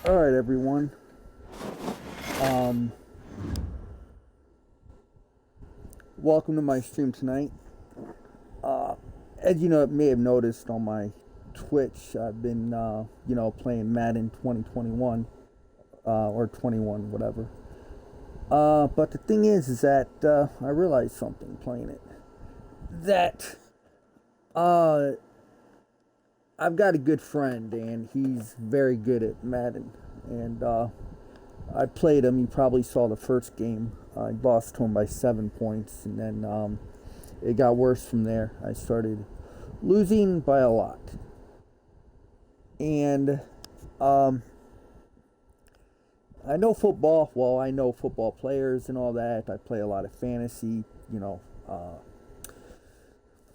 All right, everyone. Welcome to my stream tonight. As you know, may have noticed on my Twitch, I've been, playing Madden 2021 or 21, whatever. But the thing is that I realized something playing it. That I've got a good friend, and he's very good at Madden. And I played him. You probably saw the first game. I lost to him by 7 points, and then it got worse from there. I started losing by a lot. And I know football. Well, I know football players and all that. I play a lot of fantasy,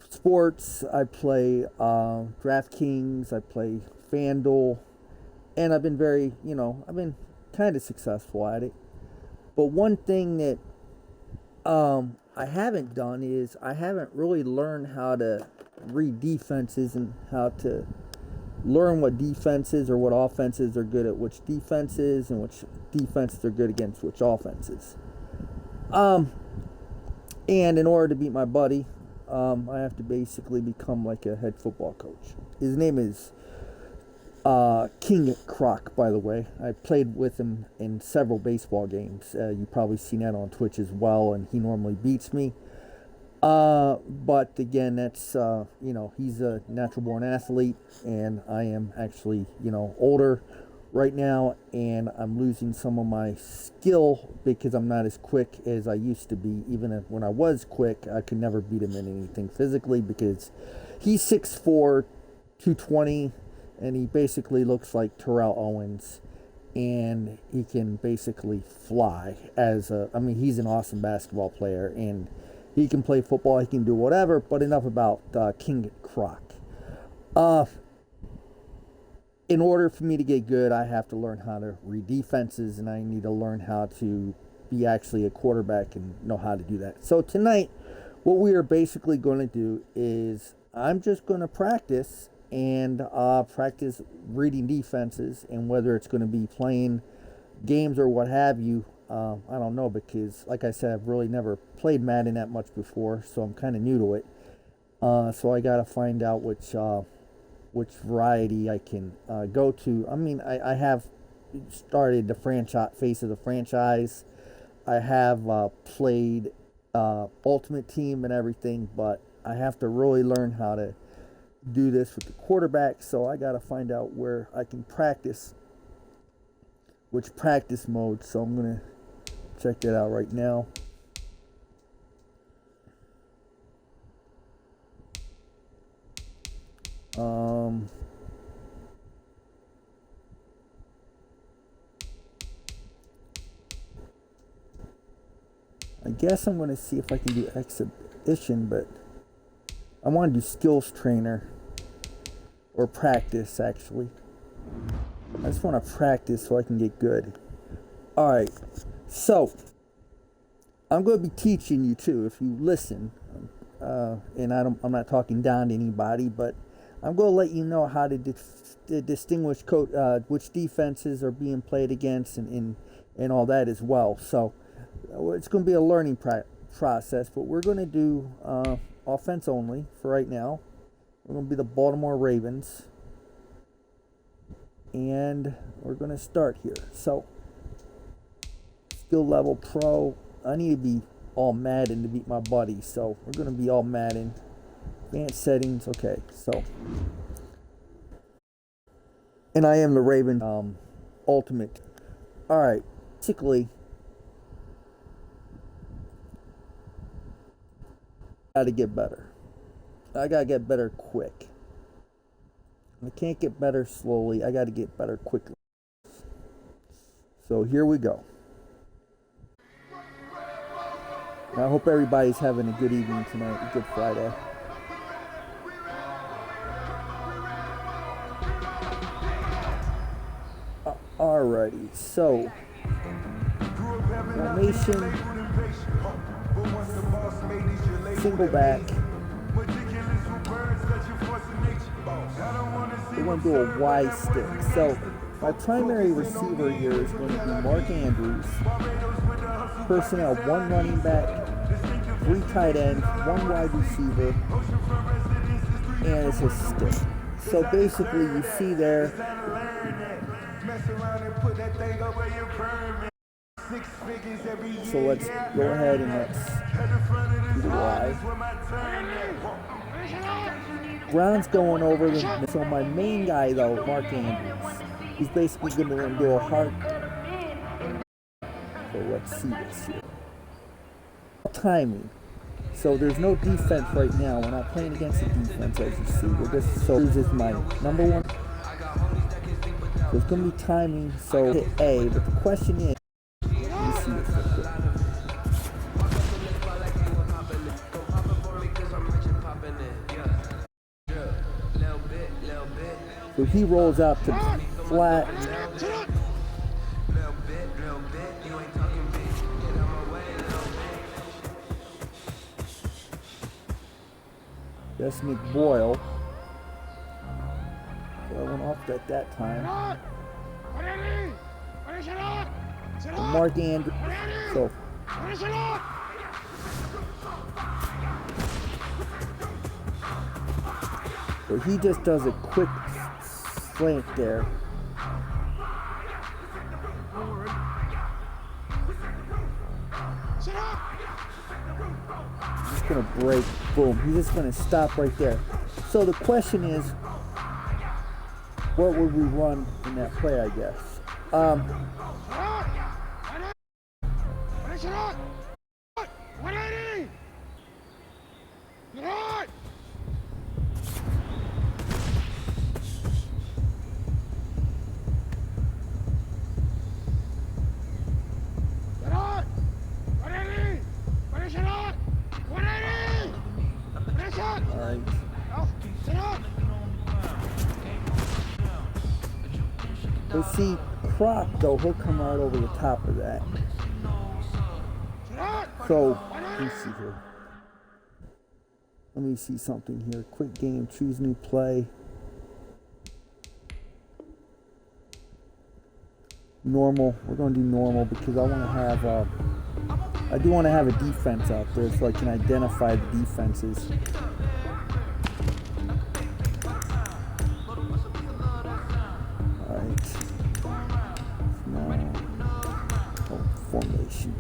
sports. I play DraftKings. I play FanDuel. And I've been I've been kind of successful at it. But one thing that I haven't done is I haven't really learned how to read defenses and how to learn what defenses or what offenses are good at which defenses and which defenses are good against which offenses. And in order to beat my buddy, I have to basically become like a head football coach. His name is King Croc, by the way. I played with him in several baseball games. You've probably seen that on Twitch as well, and he normally beats me. But again, that's, he's a natural born athlete, and I am actually, older right now, and I'm losing some of my skill because I'm not as quick as I used to be. Even when I was quick, I could never beat him in anything physically because he's 6'4", 220, and he basically looks like Terrell Owens, and he can basically fly he's an awesome basketball player, and he can play football, he can do whatever, but enough about King Croc. In order for me to get good, I have to learn how to read defenses, and I need to learn how to be actually a quarterback and know how to do that. So tonight, what we are basically going to do is I'm just going to practice practice reading defenses, and whether it's going to be playing games or what have you, I don't know, because like I said, I've really never played Madden that much before, so I'm kind of new to it. So I got to find out which variety I can go to. I have started the face of the franchise. I have played Ultimate Team and everything, but I have to really learn how to do this with the quarterback, so I got to find out where I can practice, which practice mode, so I'm going to check that out right now. I guess I'm going to see if I can do exhibition, but I want to do skills trainer or practice, actually. I just want to practice so I can get good. Alright, so I'm going to be teaching you too if you listen. And I'm not talking down to anybody, but I'm going to let you know how to distinguish which defenses are being played against and all that as well. So it's going to be a learning process, but we're going to do offense only for right now. We're going to be the Baltimore Ravens, and we're going to start here. So skill level pro, I need to be all Madden to beat my buddy, so we're going to be all Madden. Advanced settings, okay, so, and I am the Raven ultimate. Alright, basically got to get better. I got to get better quick. I can't get better slowly. I got to get better quickly. So here we go. I hope everybody's having a good evening tonight, a good Friday. Alrighty, so formation, single back. We're going to do a Y stick. So My primary receiver here is going to be Mark Andrews. Personnel, 1 running back, 3 tight ends, 1 wide receiver, and it's a stick. So basically you see there, so let's go ahead and let's do the live. Brown's going over the, so my main guy though, Mark Andrews, he's basically going to do a hard. So let's see this here. Timing. So there's no defense right now. We're not playing against the defense, as you see. We're just, so this is my number one. So it's going to be timing. So hit A, but the question is, let me see this real quick. So he rolls out to flat. That's Nick Boyle. So I went off at that time. And Mark Andrews. So he just does a quick slant there. Just gonna break, boom. He's just gonna stop right there. So the question is, what would we run in that play? I guess. Let's see, Croc though, he'll come right over the top of that. So, let me see here. Let me see something here. Quick game, choose new play. Normal, we're going to do normal because I want to have, I do want to have a defense out there so I can identify the defenses. Formation.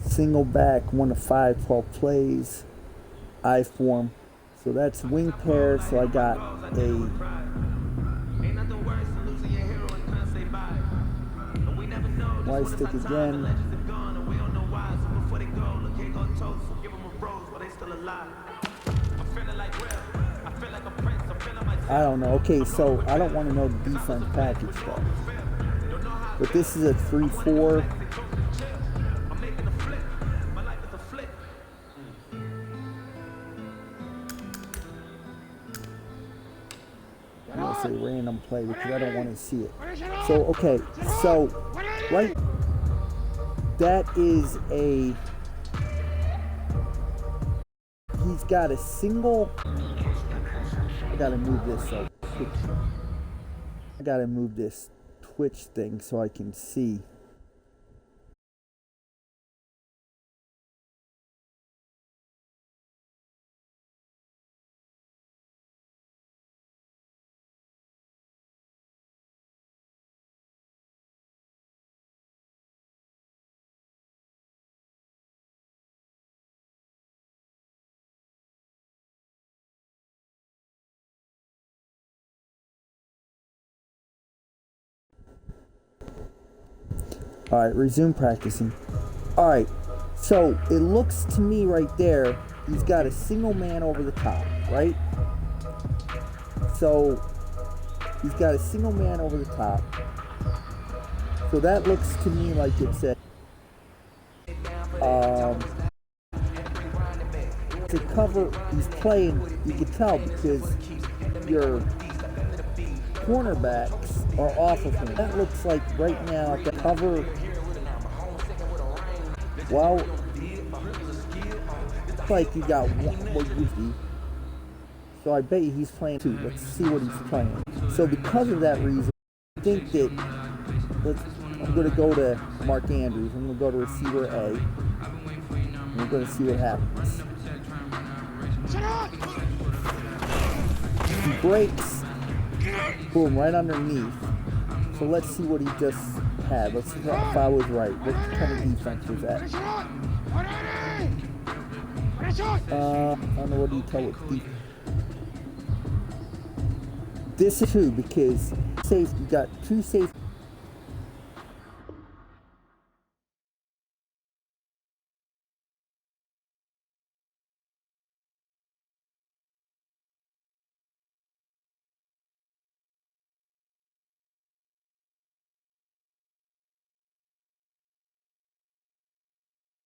Single back, 1 to 5, 12 plays. I form. So that's wing pair. So I got a Y stick again. I don't know. Okay, so I don't want to know the defense package stuff. But this is a 3-4. I'm going to say random play because I don't want to see it. So, okay. So, right. That is a... He's got a single... I got to move this so quick. I got to move this Twitch thing so I can see. Alright, resume practicing. Alright, so it looks to me right there, he's got a single man over the top, right? So, he's got a single man over the top. So that looks to me like it's a... to cover, he's playing, you can tell because your cornerbacks are off of him. That looks like right now the cover, well, it's like you got one. So I bet you he's playing 2. Let's see what he's playing. So because of that reason, I think that I'm going to go to Mark Andrews. I'm going to go to receiver A. And we're going to see what happens. He breaks. Boom, right underneath. So let's see what he just had. Let's see if I was right. What kind of defense was that? I don't know what you tell with defense. This is two because safety got two safety.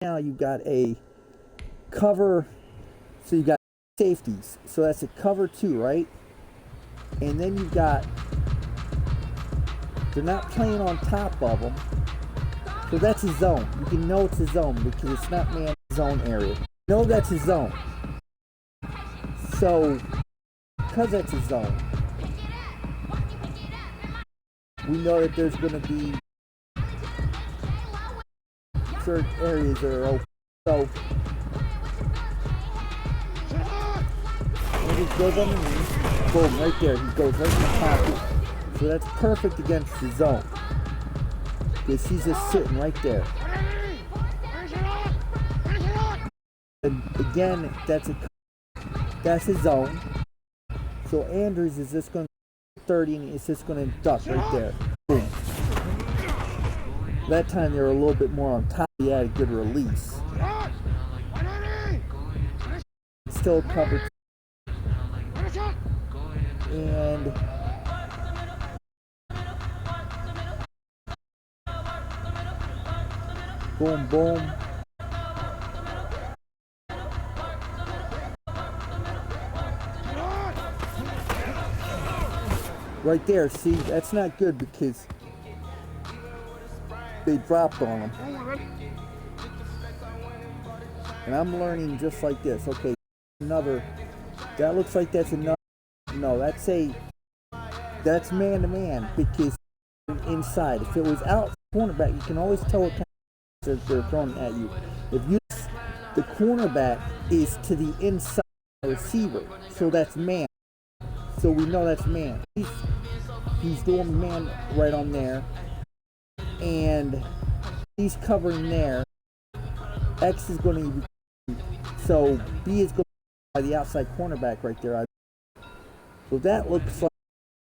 Now you got a cover, so you got safeties. So that's a cover two, right? And then you've got, they're not playing on top of them. So that's a zone. You can know it's a zone because it's not man zone area. You know that's a zone. So, because that's a zone, we know that there's going to be certain areas that are open. So, and he goes underneath, boom, right there. He goes right in the pocket. So that's perfect against the zone. Because he's just sitting right there. And again, that's a zone. So Andrews is just going to 30 and it's just going to duck right there. Boom. That time they were a little bit more on top. He had a good release. Still covered. And boom, boom. Right there, see, that's not good because they dropped on him. And I'm learning just like this. Okay, another, that looks like that's another, no, that's man-to-man because inside. If it was out cornerback, you can always tell what kind of they're throwing at you. If you, the cornerback is to the inside of the receiver, so that's man. So we know that's man. He's doing man right on there. And he's covering there. X is going to be, so B is going to be by the outside cornerback right there. So that looks like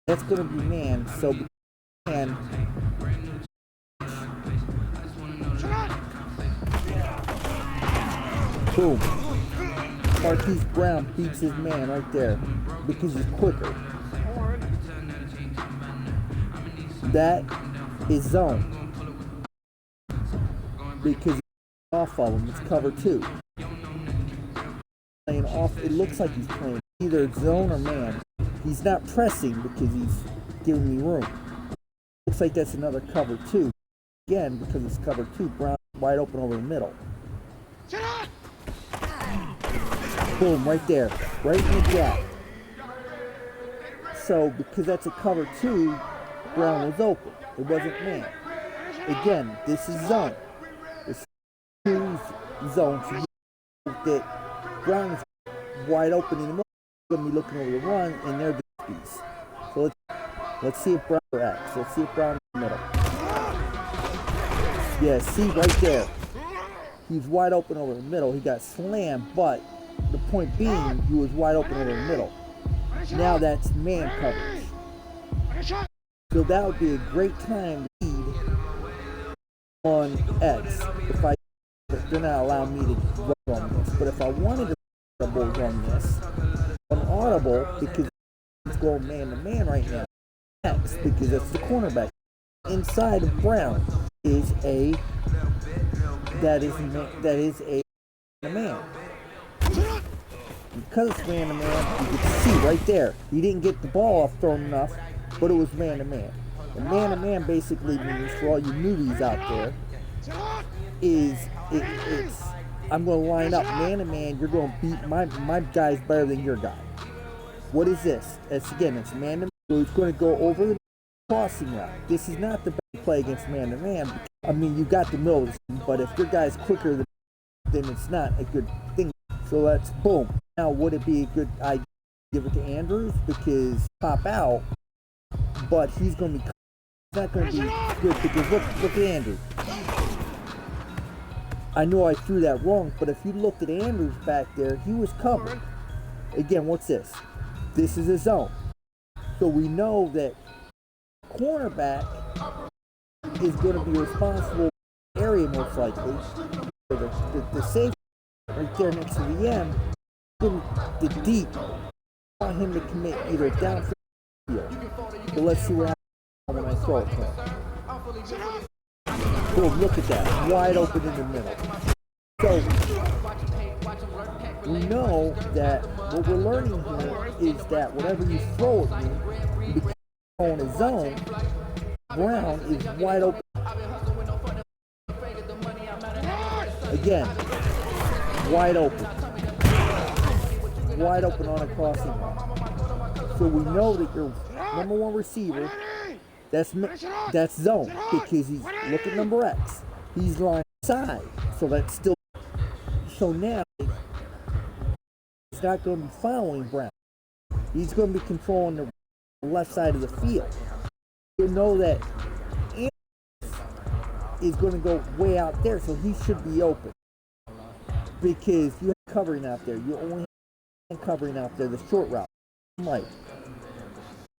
that's going to be man. So man. Boom. Marquise Brown beats his man right there because he's quicker. That is zone because he's off of him. It's cover two. Playing off. It looks like he's playing either zone or man. He's not pressing because he's giving me room. Looks like that's another cover two. Again, because it's cover two. Brown wide open over the middle. Boom, right there. Right in the gap. So, because that's a cover two, Brown was open. It wasn't man. Again, this is zone. This is two zones. So you know that Brown is wide open in the middle. He's going to be looking over the run, and they're the piece. So let's see if Brown acts. Let's see if Brown in the middle. Yeah, see right there. He's wide open over the middle. He got slammed, but the point being, he was wide open over the middle. Now that's man coverage. So that would be a great time to lead on X. If they're not allowing me to work on this. But if I wanted to work on this, on audible, because it's going man to man right now, X, because that's the cornerback. Inside of Brown is a man. Because it's man-to-man, you can see right there. He didn't get the ball off thrown enough, but it was man-to-man. And man-to-man basically means, for all you newbies out there, it's I'm going to line up man-to-man. You're going to beat my guy's better than your guy. What is this? It's man-to-man. So he's going to go over the crossing route. This is not the best play against man-to-man. I mean, you got the middle, but if your guy's quicker, then it's not a good thing. So that's boom. Now, would it be a good idea to give it to Andrews? Because pop out, but he's going to be not going to be good because look at Andrews. I know I threw that wrong, but if you looked at Andrews back there, he was covered. Again, what's this? This is a zone. So we know that cornerback is going to be responsible for the area most likely. The safety right there next to the M, the deep, I want him to commit either downfield or field. So let's see what happens when I throw it to him. Boom, look at that. Wide open in the middle. So we know that what we're learning here is that whatever you throw at me, because on a zone, Brown is wide open. Again, wide open. Wide open on a crossing route. So we know that your number one receiver, that's zone, because he's, look at number X. He's line side. So that's still, so now he's not going to be following Brown. He's going to be controlling the left side of the field. You know that is going to go way out there, so he should be open. Because you have covering out there. You only have covering out there, the short route. Right.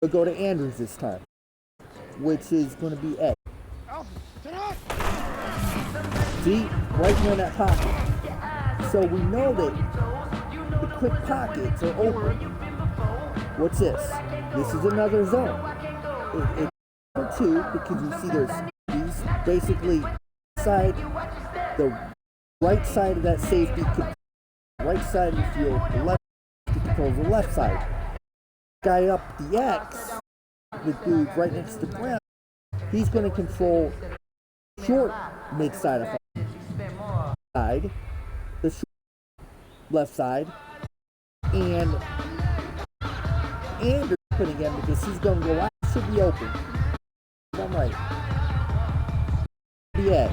We'll go to Andrews this time, which is going to be Ed. See? Right near that pocket. So we know that the quick pockets are open. What's this? This is another zone. It's number two, because you see there's these basically side, the right side of that safety, right side of the field, the left controls the left side. Guy up the X, the dude right next to Brown, he's going to control short mid side of side, the short left side, and Anderson again, because he's going to go out, should be open. I'm right. Yeah.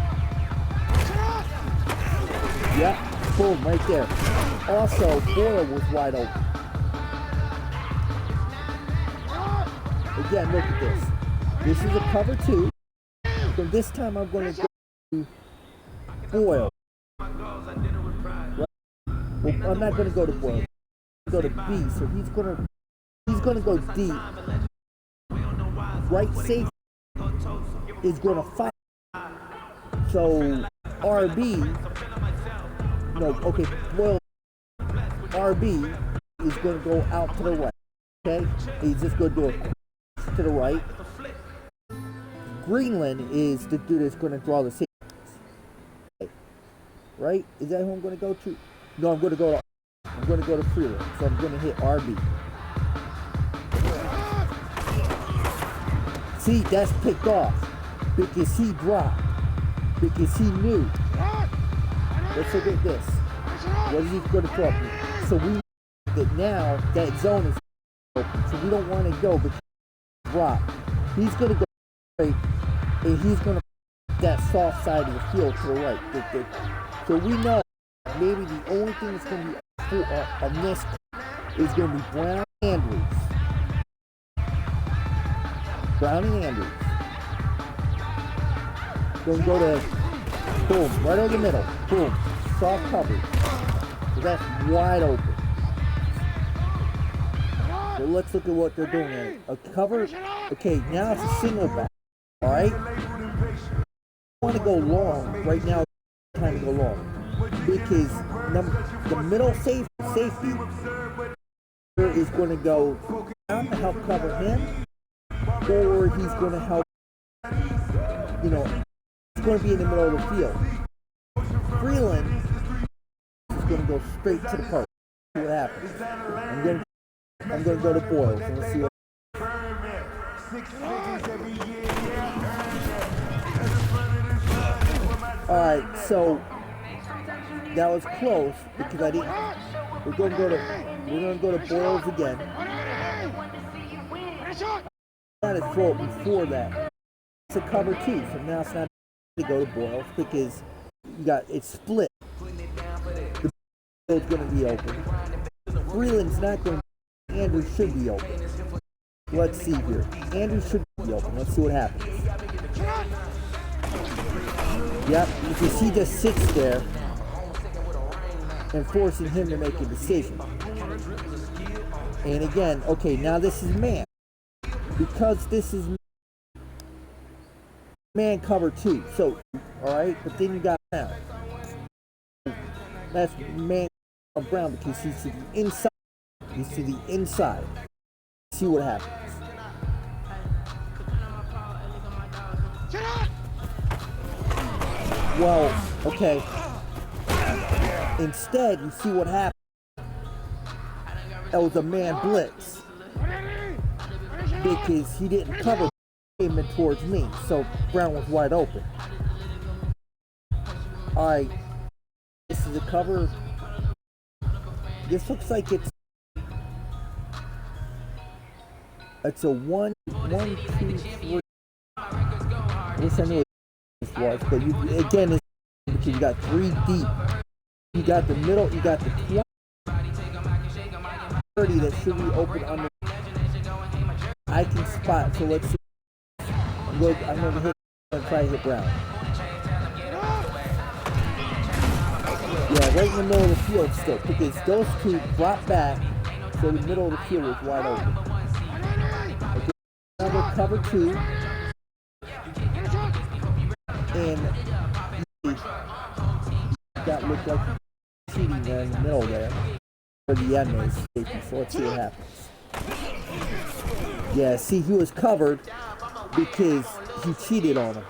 Yep, boom, right there. Also, Boyle was wide open. Again, look at this. This is a cover two. So this time I'm going to go to Boyle. Right? Well, I'm not going to go to Boyle. I'm going to go to B. So he's going to go deep. Right safety is going to fight. So RB, no, okay, Boyle, RB is going to go out to the right. Okay, he's just going to do it to the right. Greenland is the dude that's going to draw the safety. Right? Is that who I'm going to go to? No, I'm going to go to Freeland. So I'm going to hit RB. See, that's picked off because he dropped, because he knew. Let's look at this. What is he going to throw me? So we know that now that zone is open. So we don't want to go because he dropped. He's going to go right, and he's going to put that soft side of the field to the right. So we know maybe the only thing that's going to be on this is going to be Brown Andrews. Brown and Andrews. Going to go to, boom, right over the middle. Boom. Soft coverage. So that's wide open. So let's look at what they're doing there. A cover. Okay, now it's a single back. Alright? I want to go long. Right now, it's time to go long. Because the middle safety is going to go down to help cover him. Or he's going to help, he's going to be in the middle of the field. Freeland is going to go straight to the post. See what happens. I'm going to go to Boyle. So let's see what Alright, so that was close because I didn't. We're going to go to Boyles again. want to throw it before that. It's a cover 2, so now it's not to go to Boyles because you got it split. The field's going to be open. Freeland's not going to be. Andrew should be open. Let's see here. Andrew should be open. Let's see what happens. Yep, because he just sits there and forcing him to make a decision. And again, okay, now this is man. Because this is man cover 2. So, alright, but then you got Brown. That's man Brown because he's to the inside. He's to the inside. See what happens. Well, okay. Instead, you see what happened. That was a man blitz. Because he didn't cover him towards me. So Brown was wide open. Alright. This is a cover. This looks like it's a 1, 2, 3. I wish I knew what this was, but you again it's because you got 3 deep. You got the middle, you got the 30 that should be open under. I can spot, so let's see. I'm gonna hit and try to hit Brown. Yeah, right in the middle of the field still, because those two dropped back, so the middle of the field was wide open. Okay, another cover 2, and that looked like cheating there in the middle there, for the end is safety. So let's see what happens. Yeah, see, he was covered because he cheated on him.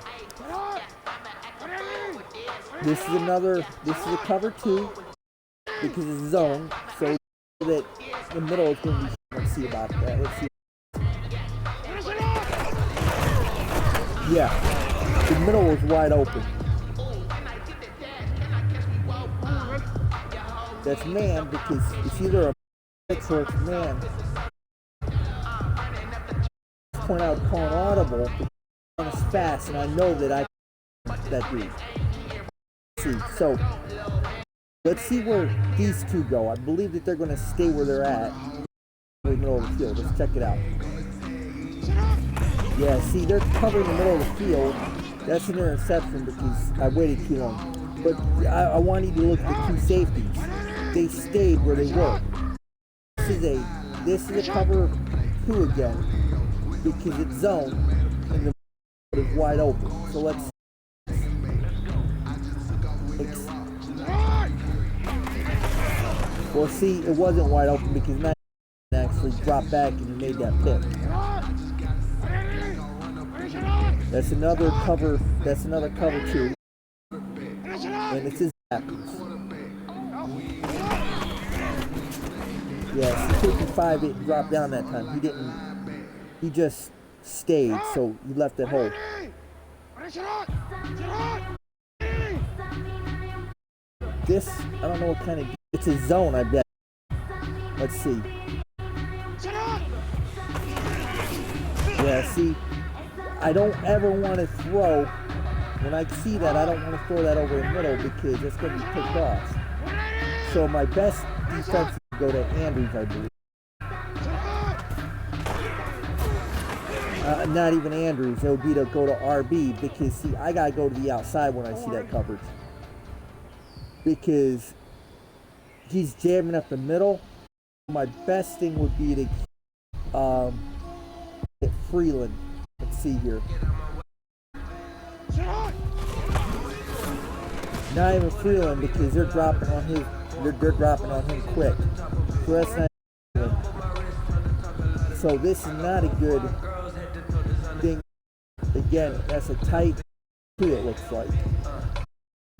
This is a cover 2 because it's zone, so that the middle is going to be. Let's see about that. Let's see. Yeah, the middle was wide open. That's man because it's either a blitz or it's man. Point out calling audible because it's fast, and I know that I that dude. See, so let's see where these two go. I believe that they're going to stay where they're at in the middle of the field. Let's check it out. Yeah, see, they're covering the middle of the field. That's an interception because I waited too long. But I want you to look at the 2 safeties. They stayed where they were. This is a cover 2 again because it's zone and the field is wide open. So let's. Well, see, it wasn't wide open because Madden actually dropped back and he made that pick. That's another cover 2. And it's his happens. Yeah, see, 55 didn't drop down that time. He didn't. He just stayed, so he left it whole. This, I don't know what kind of. It's a zone, I bet. Let's see. Yeah, see, I don't ever want to throw. When I see that, I don't want to throw that over the middle because it's going to be picked off. So my best defense is to go to Andrews, I believe. Not even Andrews. It would be to go to RB because, see, I got to go to the outside when I see that coverage. Because he's jamming up the middle. My best thing would be to get Freeland. Let's see here. Not even Freeland because they're dropping on his. They're dropping on him quick. So that's not good. So this is not a good thing. Again, that's a tight 2. It looks like.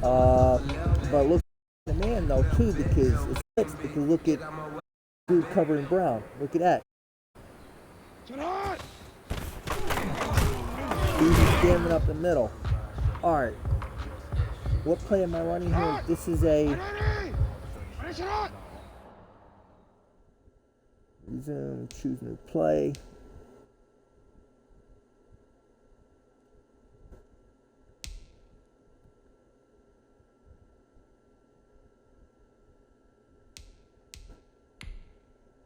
But look at the man though too because it's fixed. Because look at dude covering Brown. Look at that. He's jamming up the middle. All right. What play am I running here? This is a resume. Choose new play.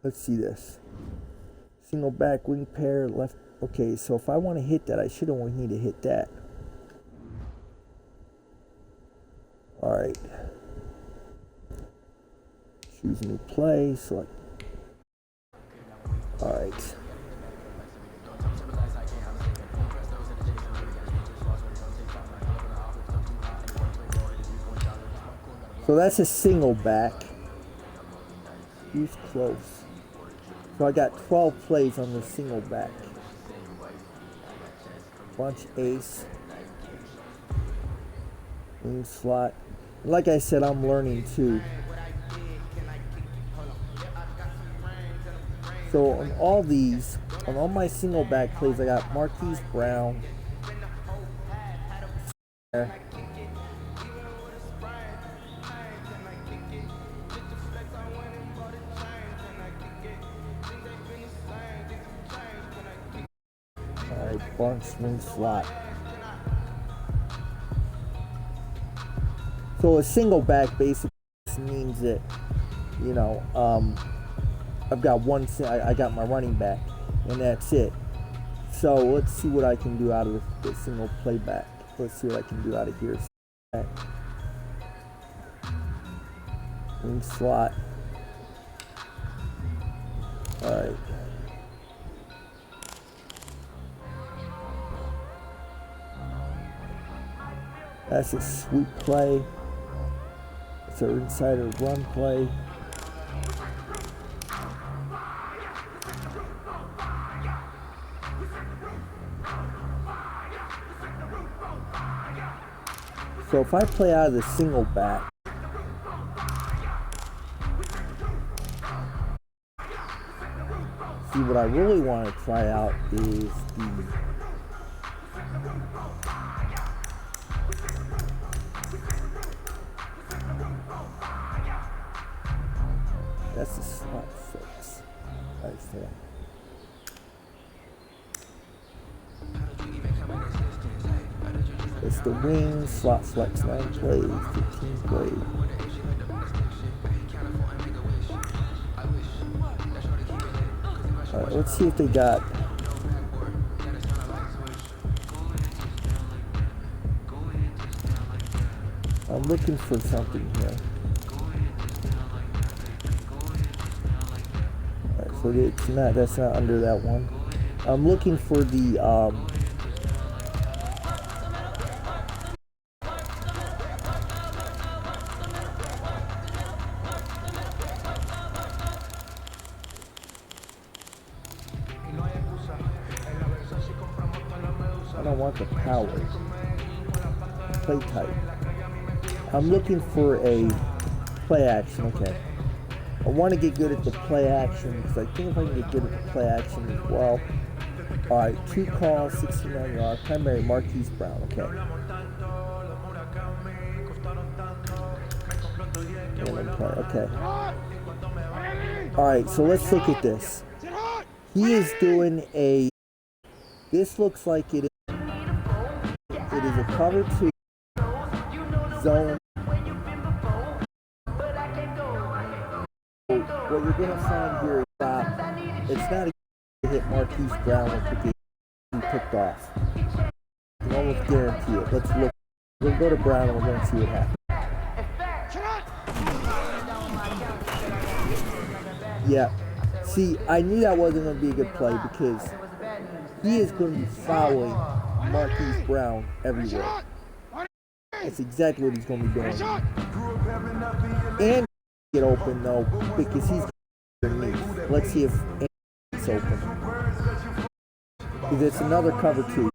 Let's see this. Single back, wing pair, left. Okay, so if I want to hit that, I should only need to hit that. Alright. Choose a new play, select. Alright. So that's a single back. Use close. So I got 12 plays on the single back. Bunch ace. Wing slot. Like I said, I'm learning too. So on all these, on all my single back plays, I got Marquise Brown. Alright, bunch swing slot. So a single back basically means that, you know, I've got one. I got my running back, and that's it. So let's see what I can do out of the single playback. Let's see what I can do out of here. Wing slot. All right. That's a sweep play. It's an insider run play. So if I play out of the single back, see what I really want to try out is that's the slot 6. Right there. It's the wing, slot flex, 9 plays, 15 plays. Alright, let's see if they got. I'm looking for something here. Alright, so it's not, that's not under that one. I'm looking for the I don't want the power. Play type. I'm looking for a play action. Okay. I want to get good at the play action because I think if I can get good at the play action as well. Alright, 2 calls, 69 yards. Primary Marquise Brown. Okay. Okay. Alright, so let's look at this. He is doing a. This looks like it is a cover 2 zone. What you're going to find here is it's not a hit Marquise Brown with the picked off. You can almost guarantee it. Let's look. We'll go to Brown and we're going to see what happens. Yeah. See, I knew that wasn't going to be a good play because he is going to be fouling Marquise Brown everywhere. That's exactly what he's going to be doing. And get open though because he's underneath. Let's see if it's open. Because it's another cover 2.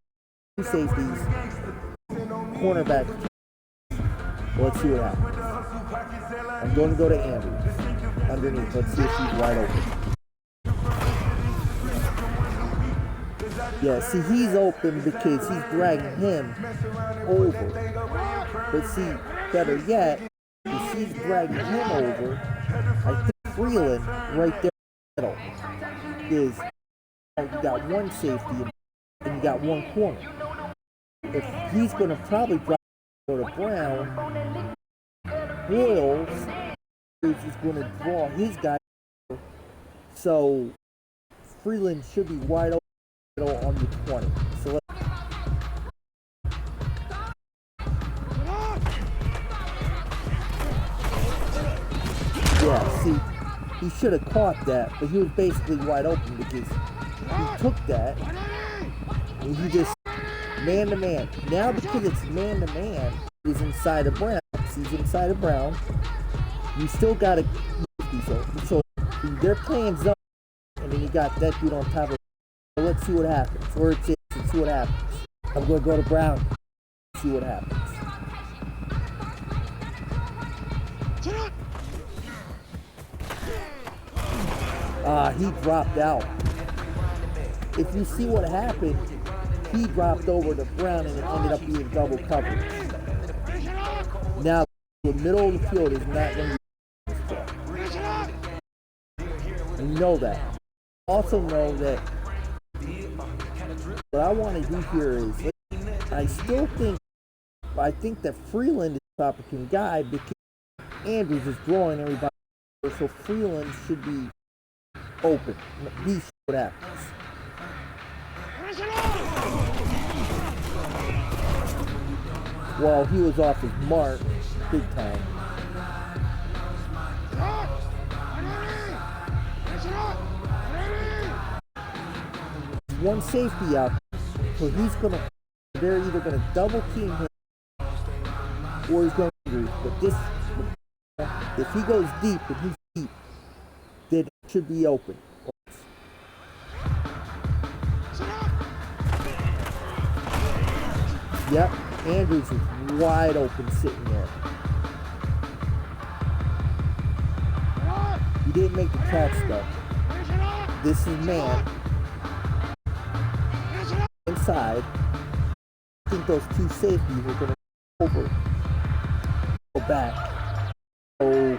2 safeties, cornerback. Let's see what happens. I'm going to go to Andrews underneath. Let's see if he's wide open. Yeah, see, he's open because he's dragging him over. But see, better yet, if he's dragging him over, I think Freeland right there in the middle is, you got one safety and you got one corner. If he's going to probably drop to Brown, Boyles is just going to draw his guy. So Freeland should be wide open on the 20. So yeah, see, he should have caught that, but he was basically wide open because he took that and he just man to man. Now because it's man to man, he's inside of Brown. He's inside of Brown. You still got to so they're playing zone, and then you got that dude on top of it. So let's see what happens. Or it's let's see what happens. I'm going to go to Brown. See what happens. He dropped out. If you see what happened, he dropped over to Brown and it ended up being double coverage. Now, the middle of the field is not going to be this play. You know that. Also know that what I want to do here is, I think that Freeland is the opportune guy because Andrews is drawing everybody, so Freeland should be open. He see what happens. Well, he was off his mark big time. One safety out, so they're either gonna double team him or he's going to lose. But this, if he goes deep and he's deep, then it should be open. Yep, Andrews is wide open sitting there. He didn't make the catch though. This is man. Inside. I think those two safeties are going to go back. So,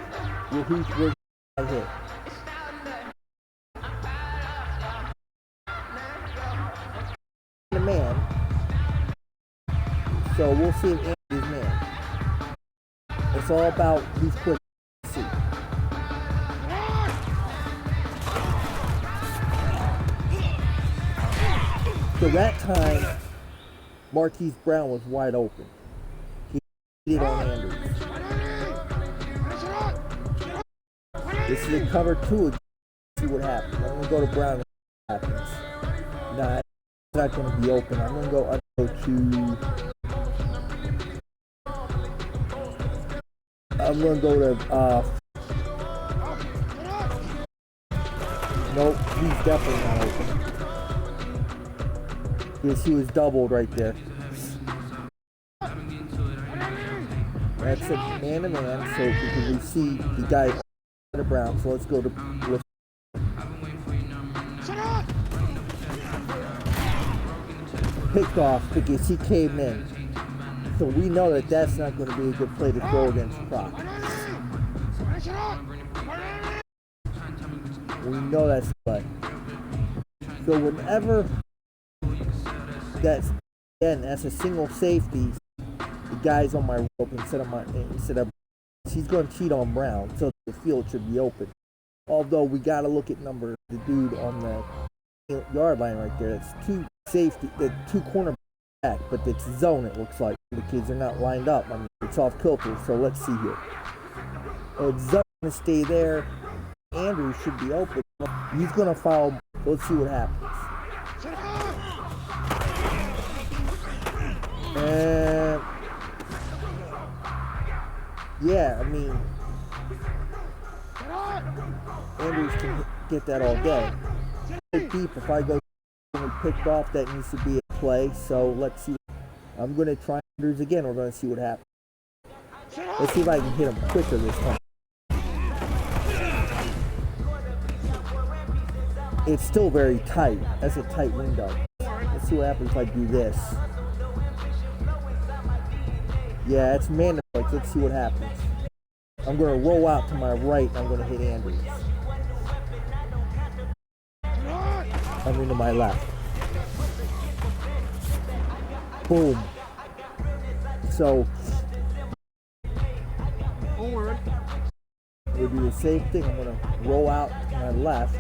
who's going to hit? The man. So we'll see if Andrew's man. It's all about who's quick. See. So that time, Marquise Brown was wide open. He did on Andrews. This is a cover two. See what happens. I'm going to go to Brown and see what happens. Nah, it's not going to be open. I'm going to go to... I'm going to go to... Nope, he's definitely not open. Yes, he was doubled right there. That's a man-to-man, so because we see the guy the Brown. So let's go to picked off because he came in. So we know that that's not going to be a good play to throw against Croc. We know that's the play. So whenever that's a single safety, the guy's on my rope instead of he's going to cheat on Brown, so the field should be open. Although we got to look at the dude on the yard line right there. It's two corner back, but it's zone. It looks like the kids are not lined up. I mean, it's off kilter. So let's see here. It's zone to stay there. Andrews should be open. He's going to foul. Let's see what happens. And yeah, I mean, Andrews can get that all day. Deep, if I go picked off, that needs to be a play. So let's see. I'm going to try Andrews again. We're going to see what happens. Let's see if I can hit him quicker this time. It's still very tight. That's a tight window. Let's see what happens if I do this. Yeah, it's man. Let's see what happens. I'm going to roll out to my right and I'm going to hit Andrews. I mean to my left. Boom. So we'll do the same thing. I'm going to roll out to my left.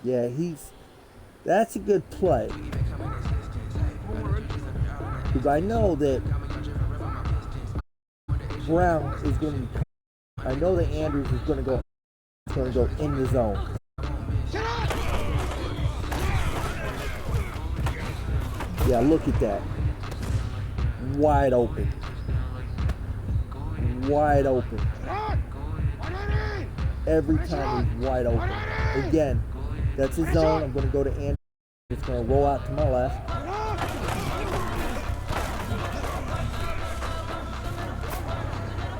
Yeah, that's a good play. Because I know that Brown is going to. I know that Andrews is going to go. In the zone. Yeah, look at that. Wide open. Wide open. Every time he's wide open. Again, that's his zone. I'm going to go to Andrews. It's going to roll out to my left.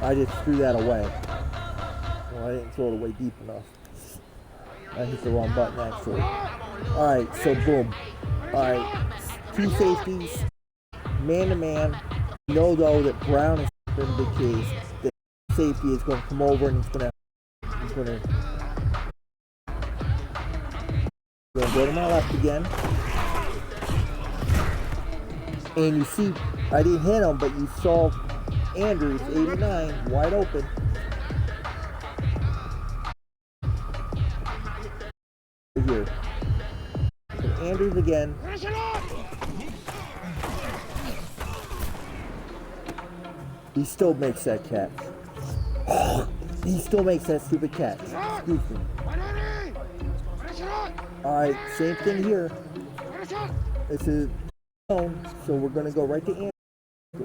I just threw that away. Well, I didn't throw it away deep enough. I hit the wrong button, actually. Alright, so boom. Alright, 2 safeties, man-to-man. You know, though, that Brown is in the case. The safety is going to come over and he's going to go to my left again. And you see, I didn't hit him, but you saw Andrews, 89, wide open. Here. And Andrews again. He still makes that catch. He still makes that stupid catch. Excuse me. Alright, same thing here. It's a zone, so we're going to go right to Andrews.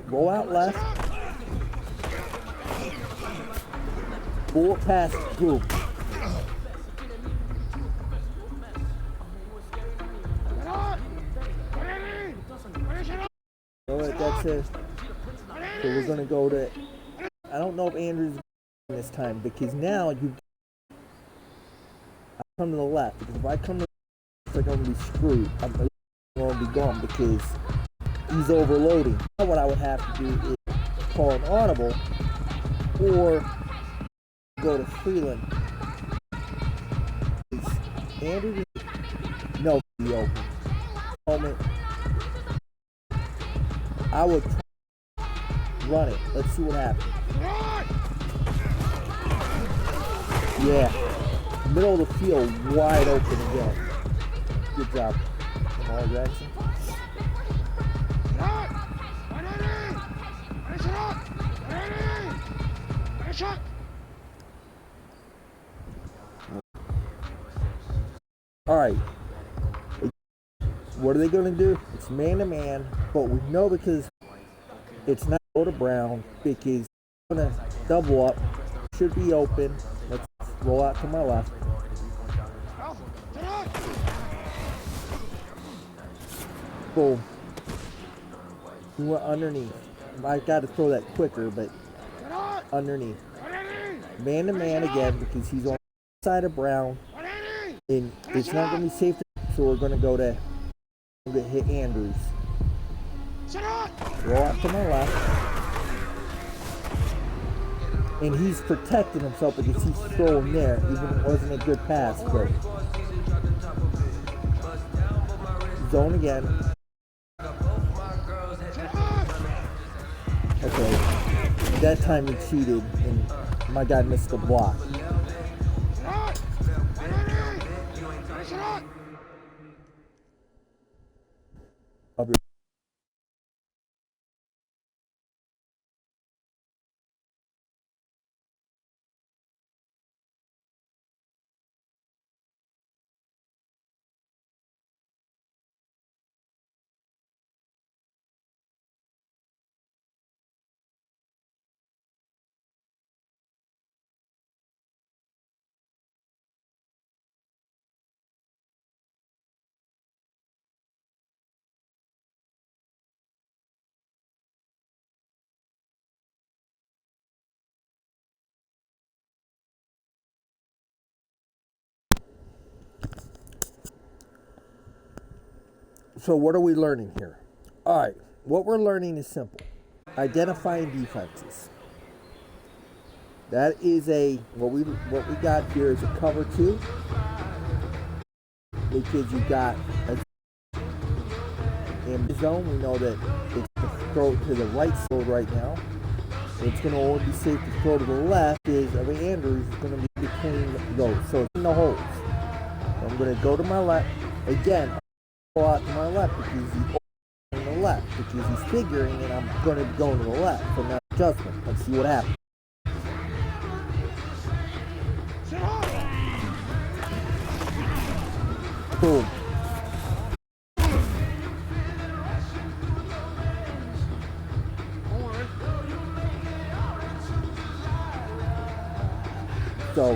Roll out left. Full pass, boom. That's it. So we're going to go to. I don't know if Andrews is this time because now I come to the left. Because if I come to the left, I'm going to be screwed. I'm going to be gone because he's overloading. Now what I would have to do is call an audible or go to Freeland. Andrews no be open. Moment. I would run it. Let's see what happens. Yeah. Middle of the field, wide open again. Good job, Lamar Jackson. All right. What are they going to do? It's man-to-man, but we know because it's not go to Brown because he's going to double up. Should be open. Let's roll out to my left. Boom. He went underneath. I got to throw that quicker, but underneath. Man-to-man again because he's on the side of Brown. And it's not going to be safe, so we're going to go to hit Andrews. Roll out to my left. And he's protecting himself because he's throwing there, even if it wasn't a good pass. But zone again. Okay. That time he cheated and my guy missed the block. I'll be So what are we learning here? All right, what we're learning is simple. Identifying defenses. That is what we got here is a cover 2. Because you got in the zone, we know that it's to throw to the right side right now. So it's going to only be safe to throw to the left. Andrews is going to be between those. So it's in the holes. I'm going to go to my left. Again, I'll go out to my left because he's on the left. Because he's figuring and I'm going to go to the left. So now adjustment. Let's see what happens. Boom. So,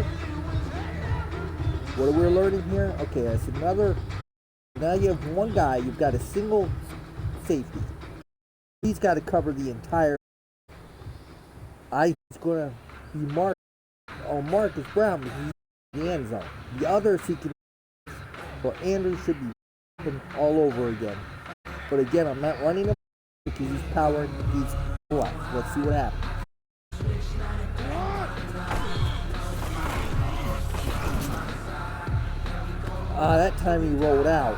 what are we learning here? Okay, that's another. Now you have one guy, you've got a single safety. He's got to cover the entire. He's going to be marked on Marcus Brown because he's in the end zone. The others he can. But Andrew should be all over again. But again, I'm not running him because he's powering these left. Let's see what happens. That time he rolled out.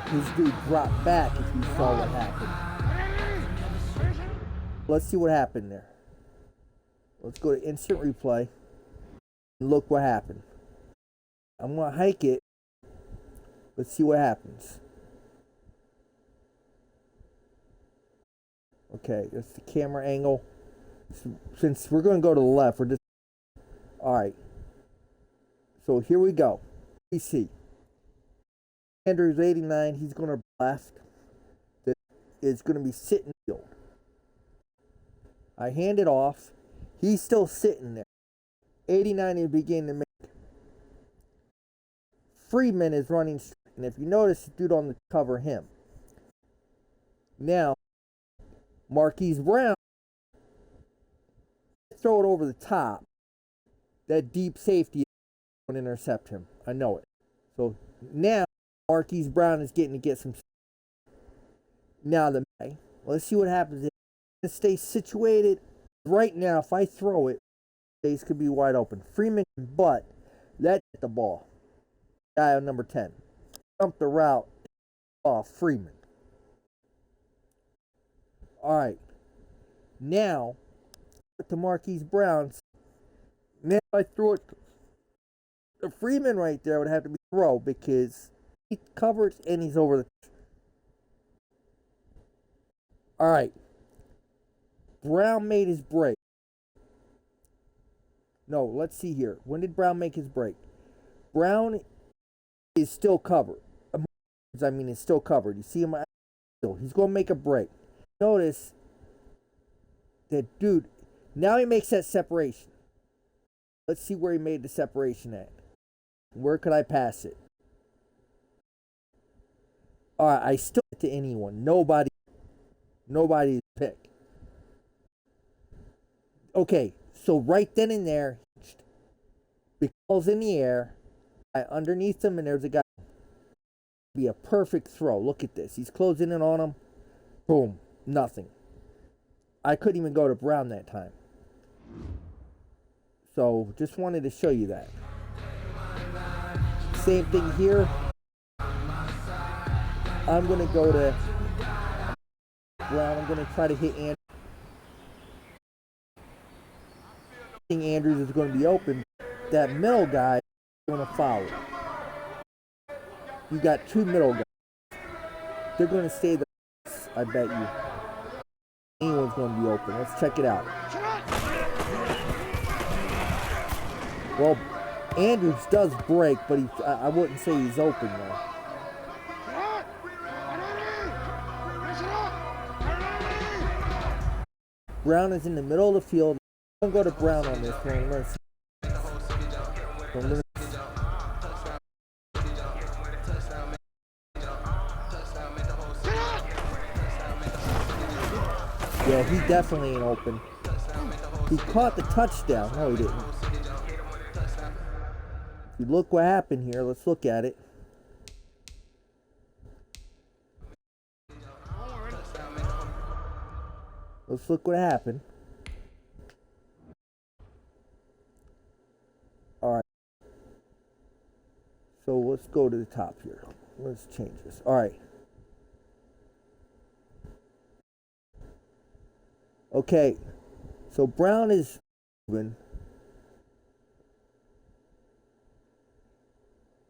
His dude dropped back if you saw what happened. Let's see what happened there. Let's go to instant replay. And look what happened. I'm going to hike it. Let's see what happens. Okay, that's the camera angle. Since we're going to go to the left, we're just... Alright. So here we go. We see. Andrew's 89. He's going to left. That is going to be sitting field. I hand it off. He's still sitting there. 89 is beginning to make. Freeman is running straight. And if you notice, the dude on the cover him. Now, Marquise Brown, throw it over the top. That deep safety won't intercept him. I know it. So now, Marquise Brown is getting to get some. Now, let's see what happens. It stays situated. Right now, if I throw it, space could be wide open. Freeman, but that's the ball. Guy on number 10. Jump the route off Freeman. Alright. Now, to Marquise Brown. Now, if I throw it to Freeman right there, would have to be throw because he covers and he's over the. Alright. Brown made his break. No, let's see here. When did Brown make his break? Brown is still covered. I mean, it's still covered. You see him? He's going to make a break. Notice that dude, now he makes that separation. Let's see where he made the separation at. Where could I pass it? Alright, I still get to anyone. Nobody's pick. Okay, so right then and there, the ball's in the air. Underneath him, and there's a guy. Be a perfect throw. Look at this. He's closing in on him. Boom. Nothing. I couldn't even go to Brown that time. So, just wanted to show you that. Same thing here. I'm going to go to Brown. I'm going to try to hit Andrews. I think Andrews is going to be open. That middle guy is going to foul it. You got two middle guys. They're going to stay the. I bet you. Anyone's going to be open. Let's check it out. Well, Andrews does break, but I wouldn't say he's open though. Brown is in the middle of the field. I'm going to go to Brown on this one. Let's see. Yeah, he definitely ain't open. He caught the touchdown. No, he didn't. If you look what happened here, let's look at it. Let's look what happened. Alright. So let's go to the top here. Let's change this. Alright. Okay, so Brown is moving.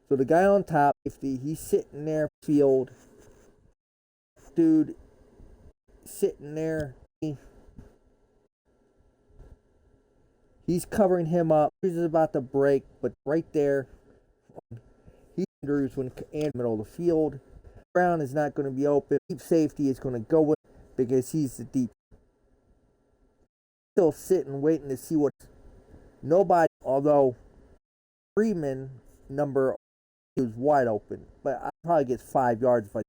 So the guy on top, he's sitting there, field. Dude, sitting there. He's covering him up. He's about to break, but right there, he Andrews when in the middle of the field. Brown is not going to be open. Deep safety is going to go with because he's the deep. Still sitting, waiting to see what. Nobody, although Freeman number is wide open, but I probably get 5 yards if I.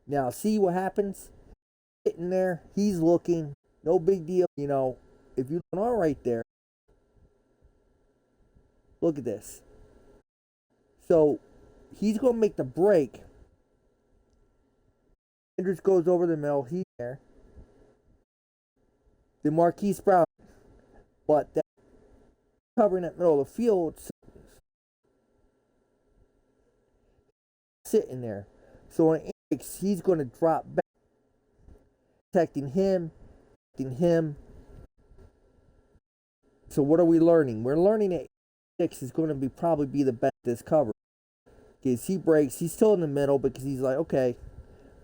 Now see what happens. Sitting there, he's looking. No big deal, you know. If you're all right there, look at this. So he's going to make the break. Andrews goes over the middle. He's there. The Marquise Brown, but that covering that middle of the field, sitting there. So when he's going to drop back, protecting him. So what are we learning? We're learning that 6 is going to probably be the best this cover. Because he breaks, he's still in the middle because he's like, okay,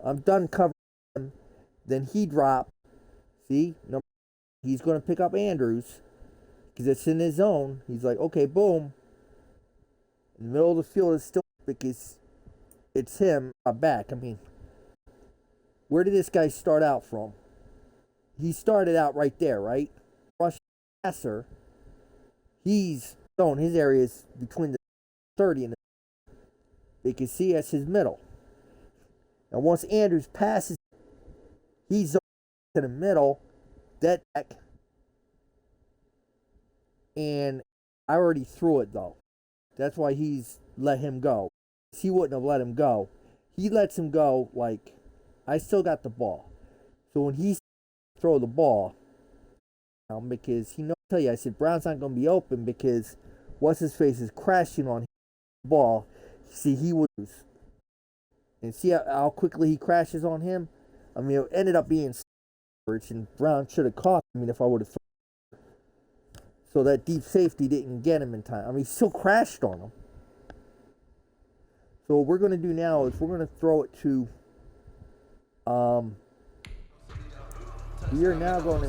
I'm done covering him. Then he drops. See? No, he's going to pick up Andrews because it's in his zone. He's like, okay, boom. In the middle of the field is still because it's him back. I mean, where did this guy start out from? He started out right there, right? Rush passer. He's zone. His area is between the 30 and the. You can see that's his middle. And once Andrews passes, he's to the middle. That back. And I already threw it though. That's why he's let him go. He wouldn't have let him go. He lets him go like, I still got the ball. So when he throw the ball, because he knows, I tell you, I said Brown's not going to be open because what's his face is crashing on the ball. See, he would lose. And see how quickly he crashes on him? I mean, it ended up being and Brown should have caught him if I would have thrown. So that deep safety didn't get him in time. I mean, he still crashed on him. So what we're going to do now is we're going to throw it to we are now going to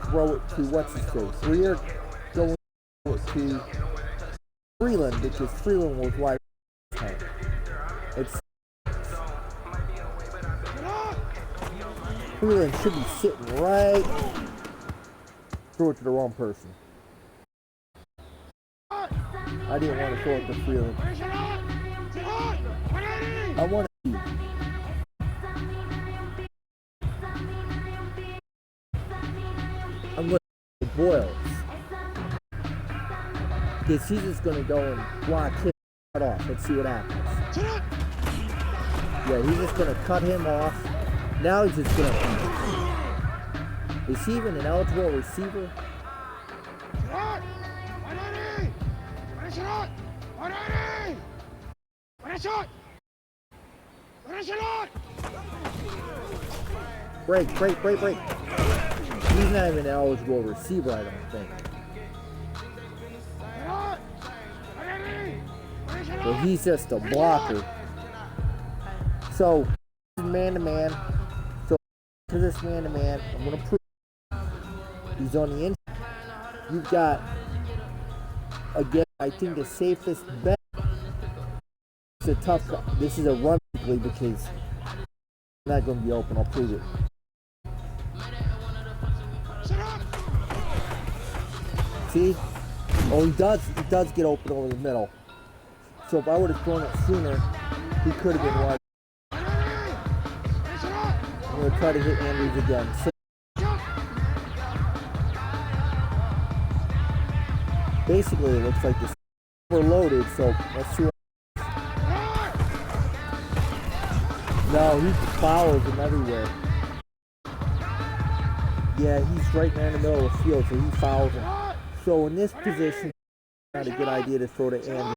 throw it to what's his face. We are going to throw it to Freeland because Freeland was wide. It's Freeland should be sitting right. Throw it to the wrong person. I didn't want to throw it to Freeland. I want to. I'm going to Boyles. Because he's just going to go and block him off. Let's see what happens. Yeah, he's just going to cut him off. Now he's just going to. Is he even an eligible receiver? Break. He's not even an eligible receiver, I don't think. But he's just a blocker. So, man-to-man. So, to this man-to-man, I'm going to prove he's on the inside. You've got, again, I think the safest bet. It's a tough cut. This is a run quickly because I'm not going to be open. I'll prove it. See? Oh, he does get open over the middle. So if I would have thrown it sooner, he could have been wide. I'm going to try to hit Andrews again. So basically, it looks like this is overloaded, so let's see what. No, he follows him everywhere. Yeah, he's right there in the middle of the field, so he fouls him. So in this position, it's not a good idea to throw to Andrews.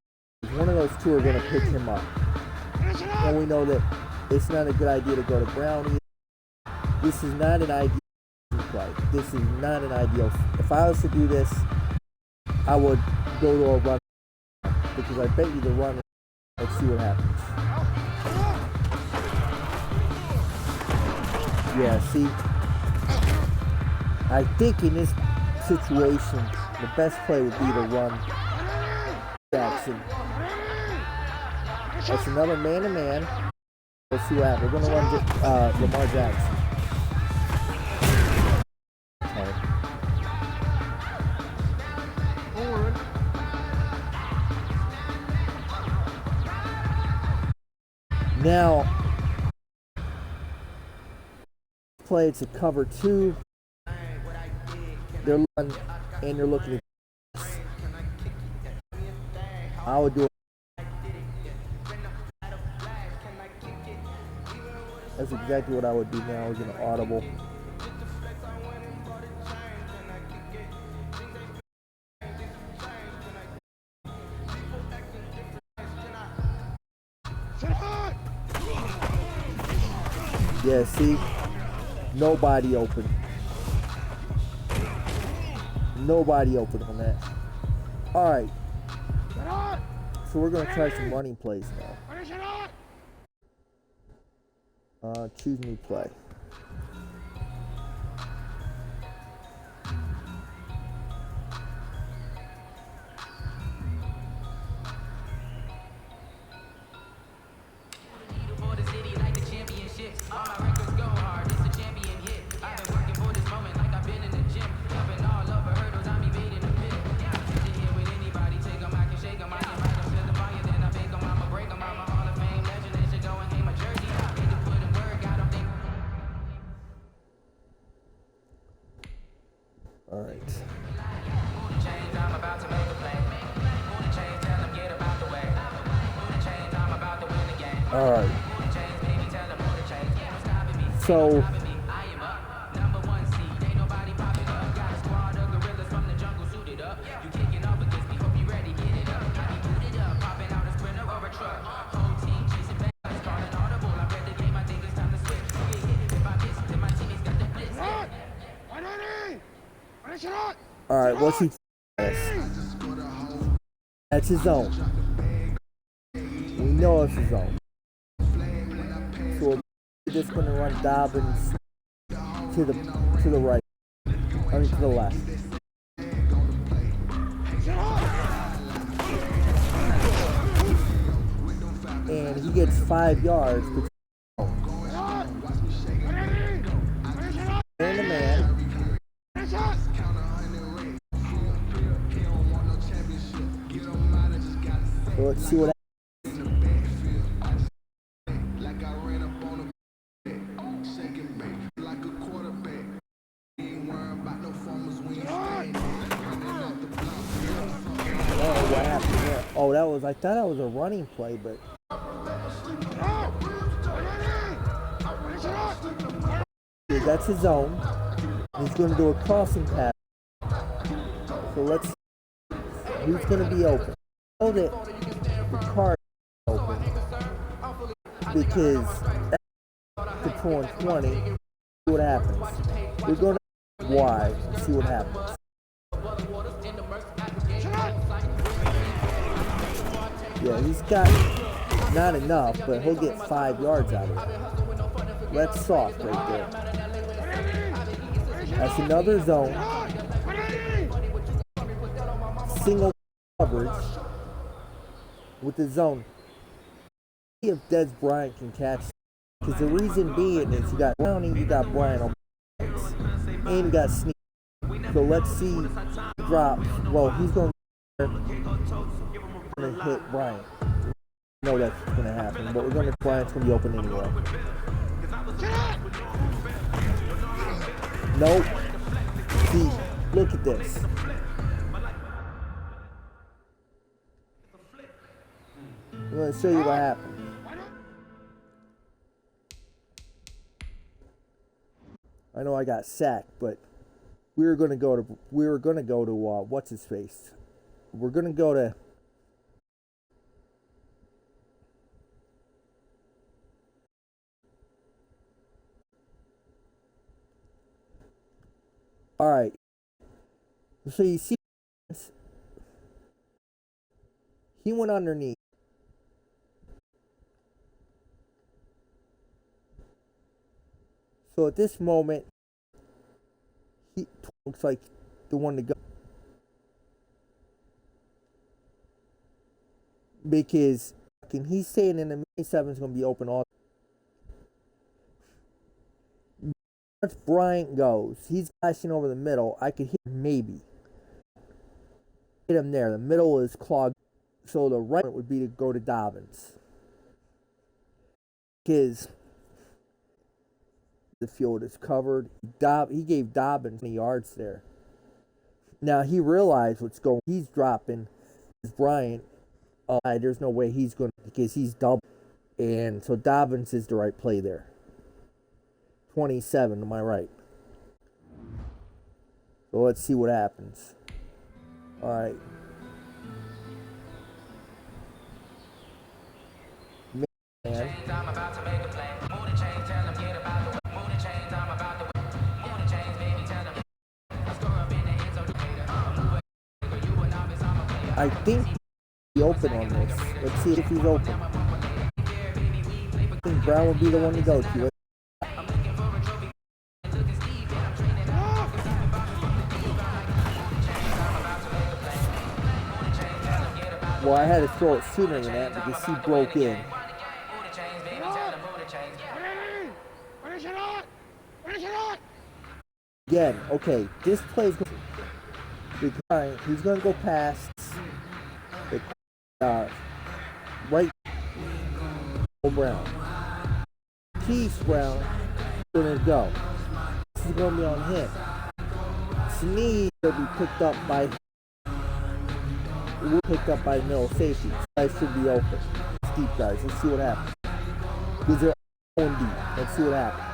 One of those two are going to pick him up. And we know that it's not a good idea to go to Brown either. This is not an ideal play. This is not an ideal. If I was to do this, I would go to a run. because I bet you the run. Let's see what happens. Yeah, see, I think in this situation, the best play would be to run Jackson. That's another man-to-man. Let's see what happens. We're going to run Lamar Jackson. Okay. Now, play it's a cover 2. They're looking and they're looking at this. I would do it. That's exactly what I would do now. We're going to audible. Yeah, see? Nobody open. Nobody open on that. Alright. So we're going to try some running plays now. Choose new play. Alright. Alright. So alright, what's he that's his zone. We know it's his zone. So we're just gonna run Dobbins to the right. I mean to the left. And he gets 5 yards. Man to man. So let's see what happens. What happened there? Oh, I thought that was a running play, but that's his zone. He's going to do a crossing pass. So let's see who's going to be open. I know that the card is open because after pulling 20, see what happens. We're going to wide and see what happens. Yeah, he's got not enough, but he'll get 5 yards out of it. That's soft right there. That's another zone. Single coverage with the zone. See if Des Bryant can catch. Because the reason being is you got Brownie, you got Bryant on points, and you got Sneak. So let's see drops. Well, he's going to hit Bryant. We know that's going to happen, but we're going to Bryant's going to be open anyway. Nope. See, look at this. I'm going to show you what happened. I know I got sacked, but we were going to go to what's his face? We're going to go to all right. So you see, He went underneath. So at this moment, he looks like the one to go. Because he's saying in the May 7 is going to be open all. Once Bryant goes, he's flashing over the middle. I could hit maybe. Hit him there. The middle is clogged. So the right would be to go to Dobbins. Because the field is covered. He gave Dobbins 20 yards there. Now he realized what's going on. He's dropping Bryant. There's no way he's going to, because he's double. And so Dobbins is the right play there. 27 to my right. So let's see what happens. All right. Man. I think he's open on this. Let's see if he's open. I think Brown will be the one to go to. Well, I had to throw it sooner than that because he broke in. Again, okay, this play's going. He's going to go past the right Brown. Keith Brown is going to go. This is going to be on him. Sneed will be picked up by middle safety. Guys should be open. It's deep, guys. Let's see what happens. These are going deep. Let's see what happens.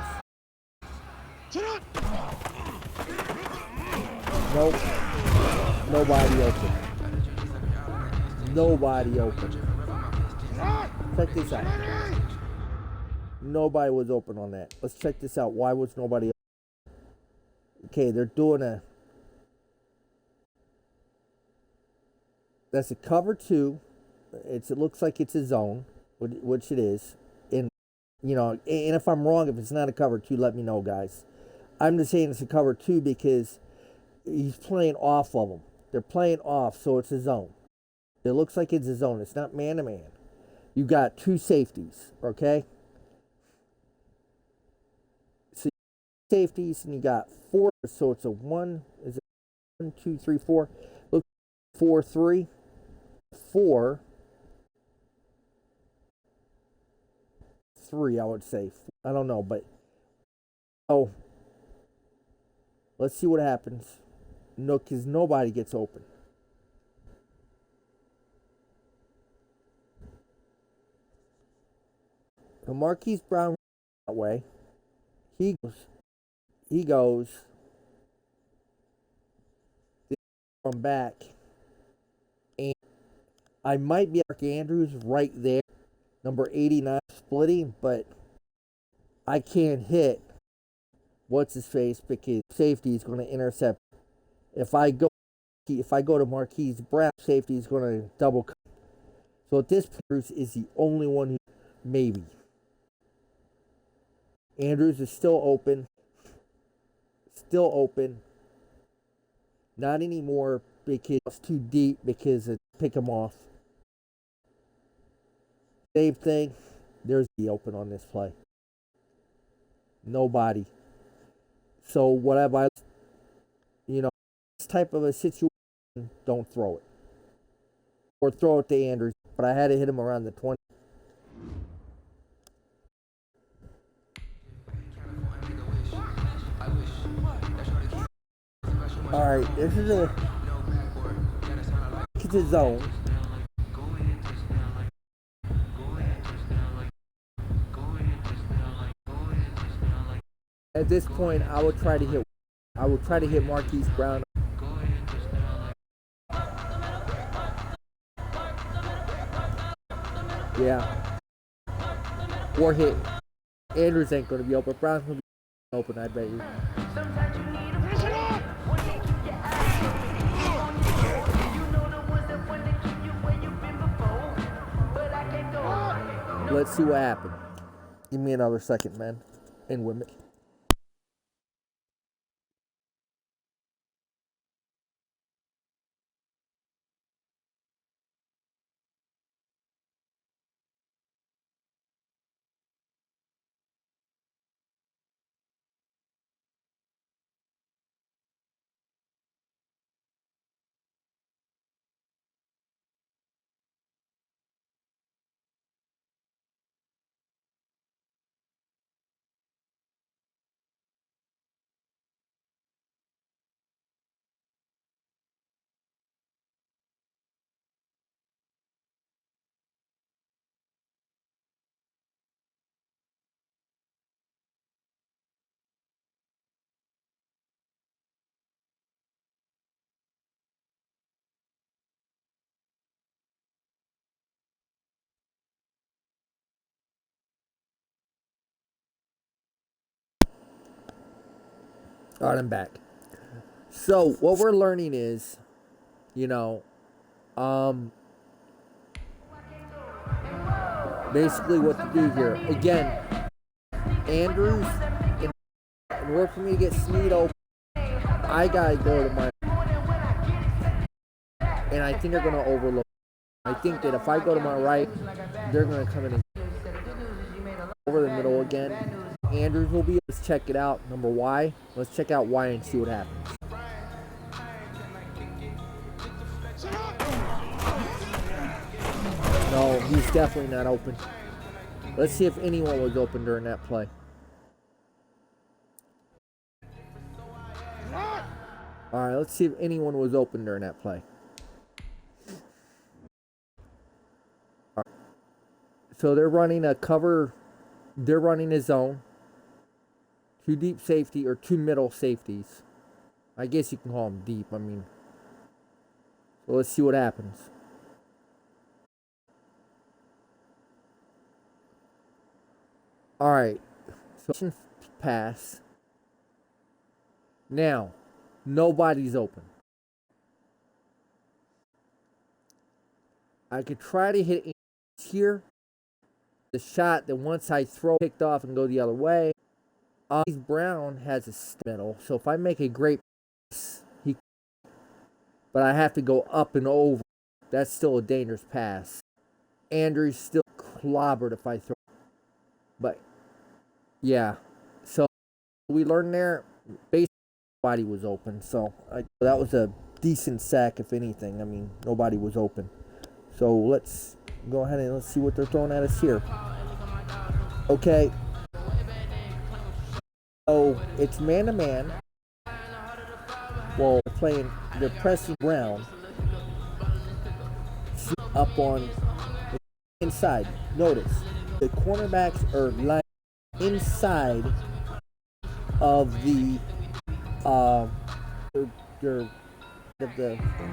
Nope. Nobody open. Nobody open. Check this out. Nobody was open on that. Let's check this out. Why was nobody open? Okay, they're doing a... That's a cover 2. It looks like it's a zone, which it is. And, and if I'm wrong, if it's not a cover 2, let me know, guys. I'm just saying it's a cover 2 because he's playing off of them. They're playing off, so it's a zone. It looks like it's a zone. It's not man-to-man. You got 2 safeties, okay? So you got safeties, and you got 4. So it's a 1. Is it 1, 2, 3, 4? Look, 4, 3. 4, 3, I would say. I don't know, but let's see what happens. No, because nobody gets open. So Marquise Brown that way. He goes from back. And I might be Mark Andrews right there, number 89 splitting, but I can't hit what's his face because safety is going to intercept. If I go to Marquise Brown, safety is going to double. So at this point, is the only one who maybe. Andrews is still open. Still open. Not anymore because it's too deep because it pick him off. Same thing. There's the open on this play. Nobody. So whatever, this type of a situation, don't throw it. Or throw it to Andrews. But I had to hit him around the 20. Alright, this is it's a zone. At this point, I would try to hit Marquise Brown. Yeah. Or hit. Andrews ain't going to be open. Brown's going to be open, I bet you. Let's see what happened. Give me another second, man and women. All right, I'm back. So what we're learning is, you know, basically what to do here. Again, Andrews, in order for me to get Sneed open, I gotta go to my, and I think they're gonna overlook. I think that if I go to my right, they're gonna come in and over the middle again. Andrews will be. Let's check it out. Number Y. Let's check out Y and see what happens. No, he's definitely not open. Let's see if anyone was open during that play. Alright, let's see if anyone was open during that play. Right. So they're running a cover. They're running a zone. 2 deep safety or 2 middle safeties. I guess you can call them deep. I mean, so let's see what happens. All right, so pass. Now, nobody's open. I could try to hit here. The shot that once I throw picked off and go the other way. Brown has a middle, so if I make a great pass, but I have to go up and over. That's still a dangerous pass. Andrews still clobbered if I throw. But yeah, so we learned there. Basically, nobody was open, so that was a decent sack, if anything. I mean, nobody was open. So let's go ahead and let's see what they're throwing at us here. Okay. So it's man to man. Well, they're pressing Brown up on the inside. Notice the cornerbacks are lying inside of the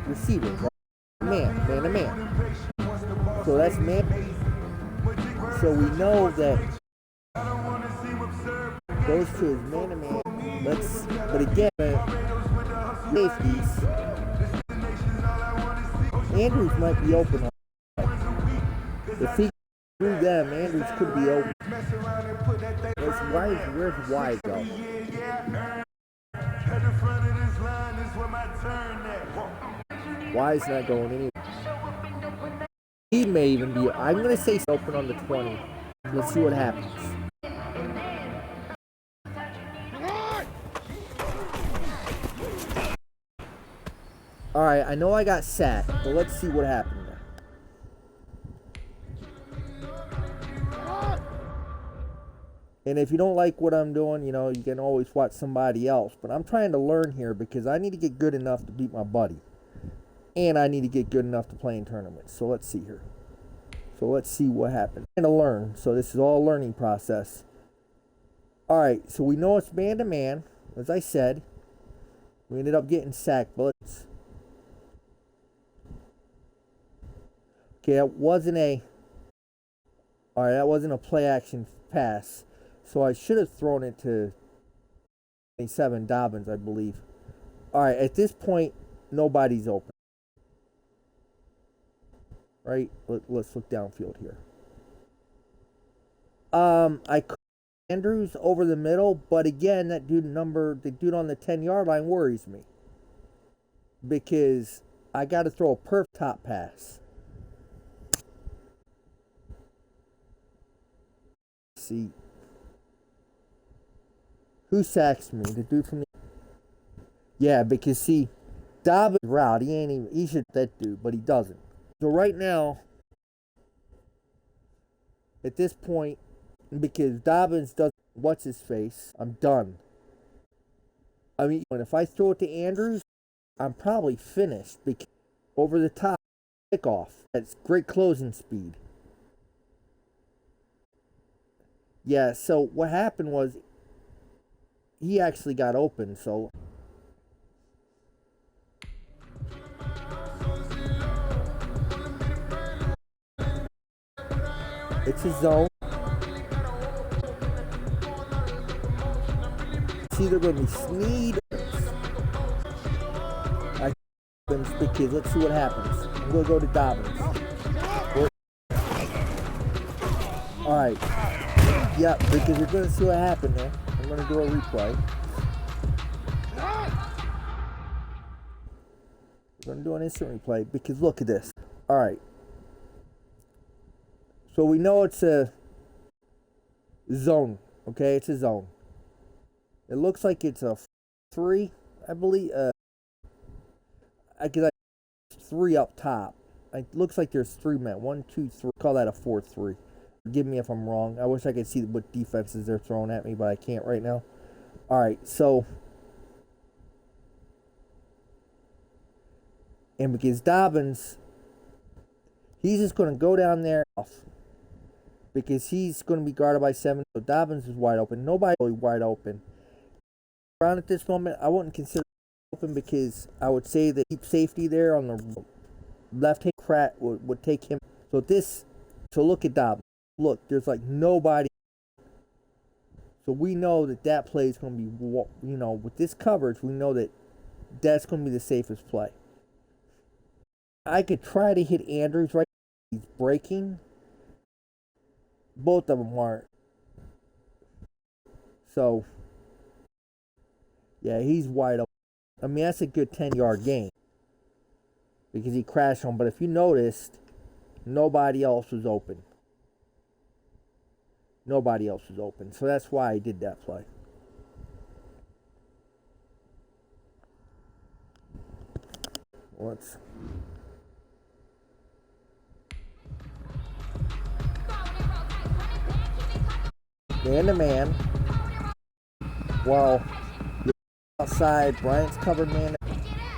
receivers, right? Man to man. So that's man. So we know that those two is man to man. But again, safeties. Andrews might be open on that. If he threw them, Andrews could be open. Where's Wise go? Wise not going anywhere. He may even be. I'm going to say he's open on the 20. Let's see what happens. Alright, I know I got sacked, but let's see what happened there. And if you don't like what I'm doing, you know, you can always watch somebody else. But I'm trying to learn here because I need to get good enough to beat my buddy. And I need to get good enough to play in tournaments. So let's see here. So let's see what happens. I'm trying to learn. So this is all a learning process. Alright, so we know it's man to man. As I said, we ended up getting sacked bullets. Okay, that wasn't a play action pass. So I should have thrown it to 27 Dobbins, I believe. Alright, at this point, nobody's open. Right? Let's look downfield here. I could Andrews over the middle, but again, the dude on the 10-yard line worries me because I got to throw a perf top pass. See, who sacks me? The dude from the yeah, because see, Dobbins route, he should that dude, but he doesn't. So right now, at this point, because Dobbins doesn't what's his face, I'm done. I mean, if I throw it to Andrews, I'm probably finished because over the top kickoff. That's great closing speed. Yeah, so what happened was he actually got open, so it's his zone. It's either going to be Sneed or because let's see what happens. I'm going to go to Dobbins. Alright. Yeah, because you're going to see what happened there. I'm going to do a replay. We're going to do an instant replay because look at this. Alright. So we know it's a zone. Okay, it's a zone. It looks like it's a 3, I believe. I get 3 up top. It looks like there's 3 men. 1, 2, 3. Call that a 4-3. Forgive me if I'm wrong. I wish I could see what defenses they're throwing at me, but I can't right now. Alright, so. And because Dobbins, he's just going to go down there because he's going to be guarded by 7. So Dobbins is wide open. Nobody really wide open. Around at this moment, I wouldn't consider open because I would say that deep safety there on the left hand crack would take him. So look at Dobbins. Look, there's like nobody. So we know that play is going to be, with this coverage, we know that that's going to be the safest play. I could try to hit Andrews right now. He's breaking. Both of them aren't. So, yeah, he's wide open. I mean, that's a good 10-yard gain because he crashed on. But if you noticed, nobody else was open. Nobody else was open. So that's why I did that play. Let's. Man to man. Well, outside, Bryant's covered man.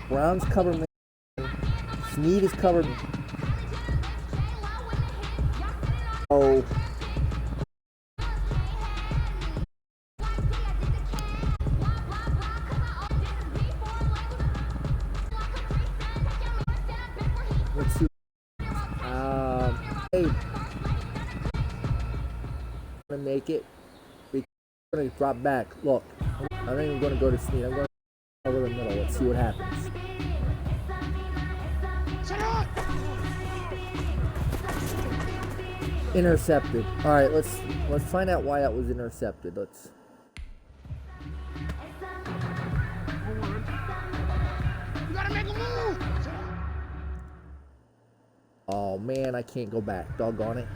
Brown's covered man. Sneed is covered. Oh. Let's see. Hey. I'm gonna make it. We're gonna drop back. Look, I'm not even gonna go to Sneed. I'm going over the middle. Let's see what happens. Intercepted. All right, let's find out why that was intercepted. Let's. You gotta make a move. Oh man, I can't go back. Doggone it.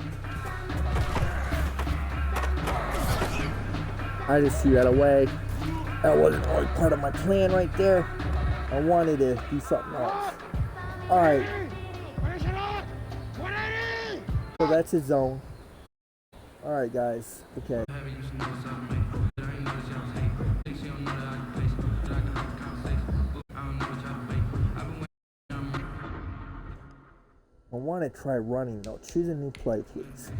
I just threw that away. That wasn't really part of my plan right there. I wanted to do something else. All right. So that's his zone. All right, guys. Okay. I want to try running though. Choose a new play, please.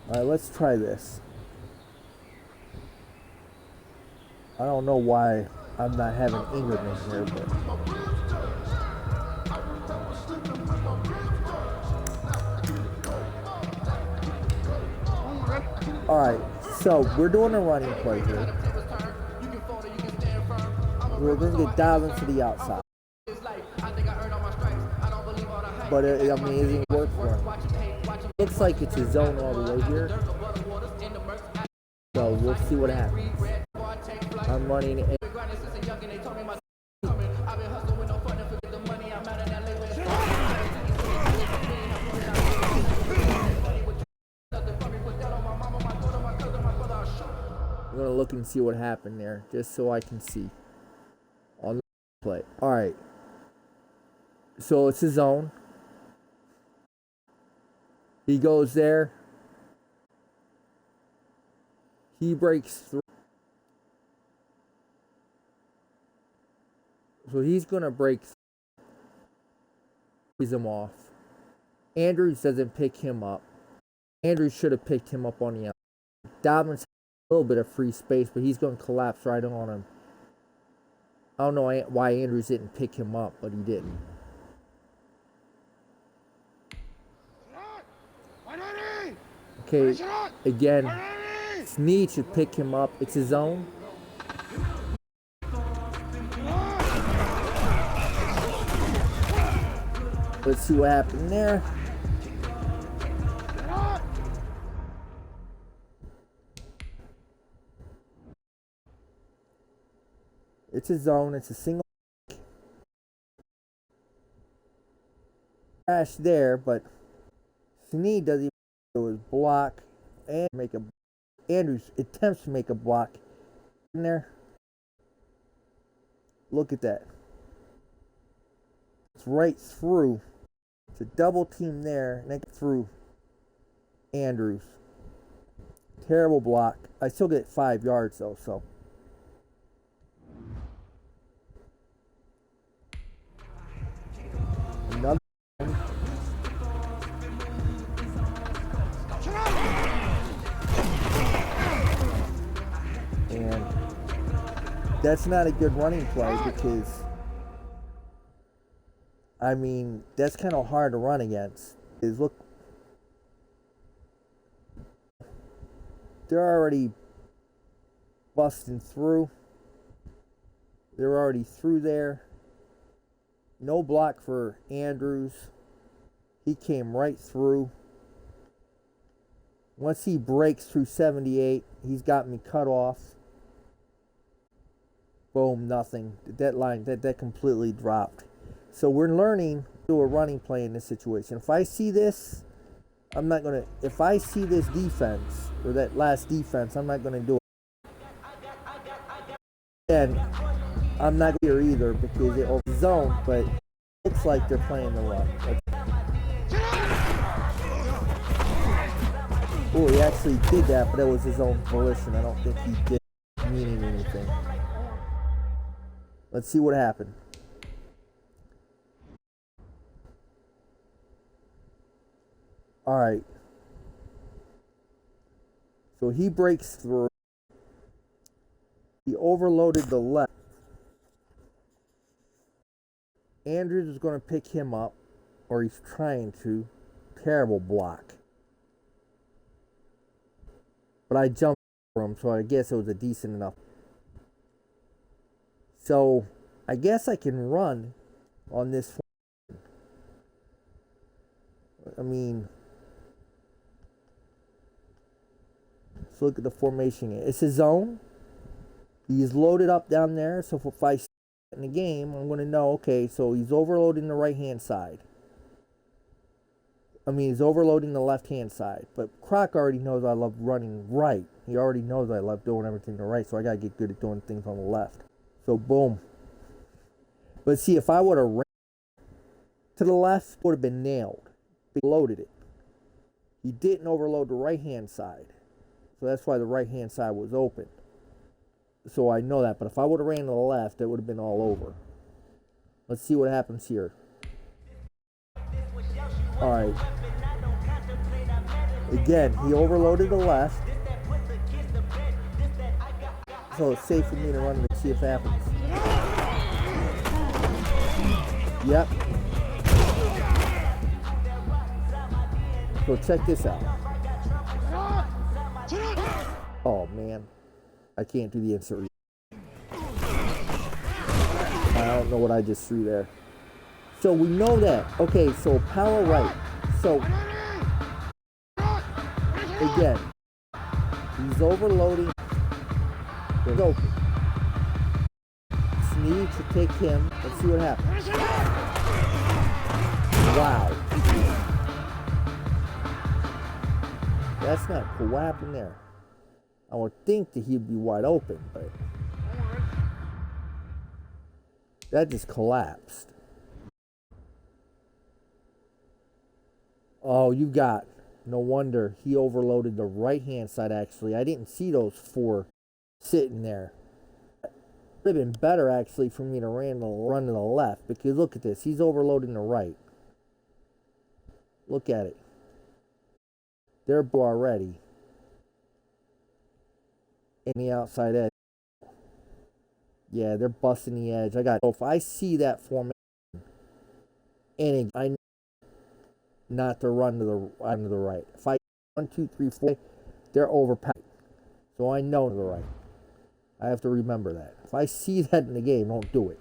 All right, let's try this. I don't know why I'm not having Ingram in here, but alright, so we're doing a running play here. We're going to get Dobbins to the outside. But it amazing work for him. Looks like it's a zone all the way here. So we'll see what happens. I'm running it. I'm going to look and see what happened there, just so I can see on the play. Alright. So it's a zone. He goes there. He breaks through. So he's going to break through. He's him off. Andrews doesn't pick him up. Andrews should have picked him up on the outside. Dobbins has a little bit of free space, but he's going to collapse right on him. I don't know why Andrews didn't pick him up, but he didn't. Okay, again, Snead should pick him up. It's his own. Let's see what happened there. It's a zone. It's a single crash there, but Snead doesn't even do his block and make a. Andrews attempts to make a block in there. Look at that. It's right through. It's a double team there, and then through Andrews. Terrible block. I still get 5 yards though, so. Another. And that's not a good running play because, I mean, that's kind of hard to run against. Is look, they're already busting through. They're already through there. No block for Andrews. He came right through. Once he breaks through 78, he's got me cut off. Boom, nothing. That line, that completely dropped. So we're learning to do a running play in this situation. If I see this, I'm not going to, if I see this defense, or that last defense, I'm not going to do it. And I'm not here either because it was zone, but it looks like they're playing the run. Oh, he actually did that, but that was his own volition. I don't think he did meaning anything. Let's see what happened. Alright. So he breaks through. He overloaded the left. Andrews is going to pick him up, or he's trying to. Terrible block. But I jumped for him, so I guess it was a decent enough. So, I guess I can run on this. I mean, let's look at the formation. It's a zone. He's loaded up down there, so if I see in the game, I'm going to know, okay, so he's overloading the right-hand side. I mean, he's overloading the left-hand side. But Croc already knows I love running right. He already knows I love doing everything to the right, so I got to get good at doing things on the left. So, boom. But see, if I would have ran to the left, it would have been nailed. He loaded it. He didn't overload the right-hand side. So that's why the right-hand side was open. So I know that. But if I would have ran to the left, it would have been all over. Let's see what happens here. Alright. Again, he overloaded the left. So it's safe for me to run and see if it happens. Yep. So check this out. Oh man, I can't do the insert. I don't know what I just threw there. So we know that. Okay, so power right. So again, he's overloading. It's open. Sneed should take him. Let's see what happens. Wow. That's not cool. What happened there? I would think that he'd be wide open, but that just collapsed. Oh, you got. No wonder he overloaded the right-hand side, actually. I didn't see those four sitting there. It would have been better, actually, for me to run to the left, because look at this. He's overloading the right. Look at it. They're already in the outside edge. Yeah, they're busting the edge. So if I see that formation, and I know not to run to the right. If I 1, 2, 3, 4, they're overpacked. So I know to the right. I have to remember that. If I see that in the game, don't do it.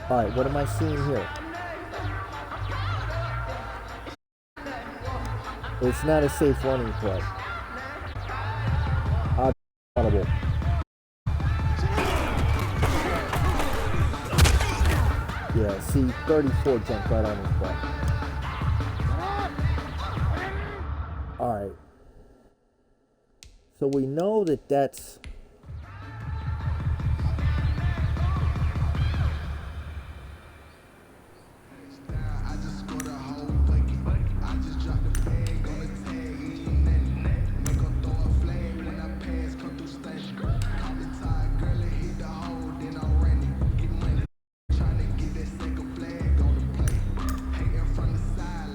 All right, what am I seeing here? It's not a safe running play. Audible. Yeah, see, 34 jumped right on his butt. Alright. So we know that that's...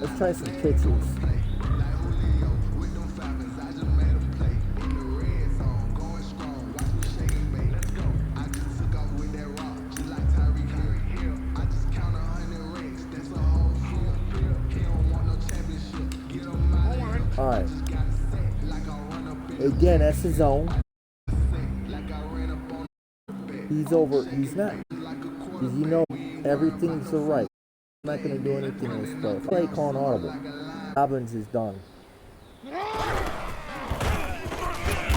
Let's try some pitches. Alright. Again, that's his zone. He's over. He's not. Because you know everything's the right. I'm not going to do anything in this play. Play calling audible. Dobbins is done.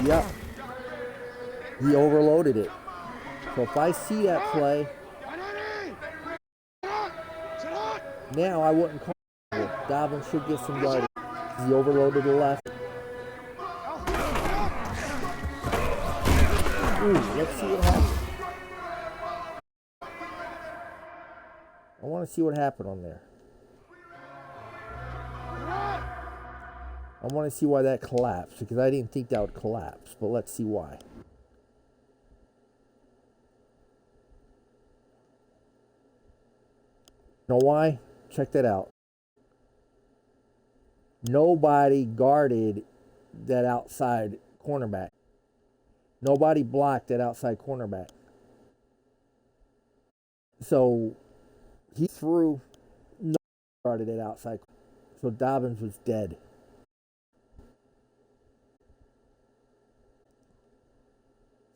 Yep. He overloaded it. So if I see that play, now I wouldn't call it. Dobbins should get some yardage. He overloaded the left. Ooh, let's see what happens. I want to see what happened on there. I want to see why that collapsed, because I didn't think that would collapse, but let's see why. You know why? Check that out. Nobody guarded that outside cornerback. Nobody blocked that outside cornerback. So he threw, no guarded it outside. So Dobbins was dead.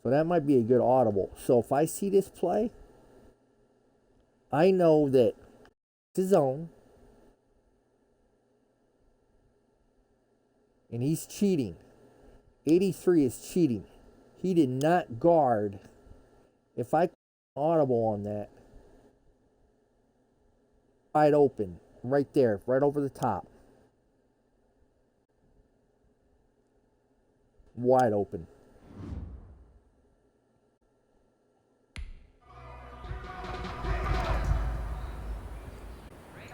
So that might be a good audible. So if I see this play, I know that it's his zone. And he's cheating. 83 is cheating. He did not guard. If I audible on that, wide open, right there, right over the top. Wide open.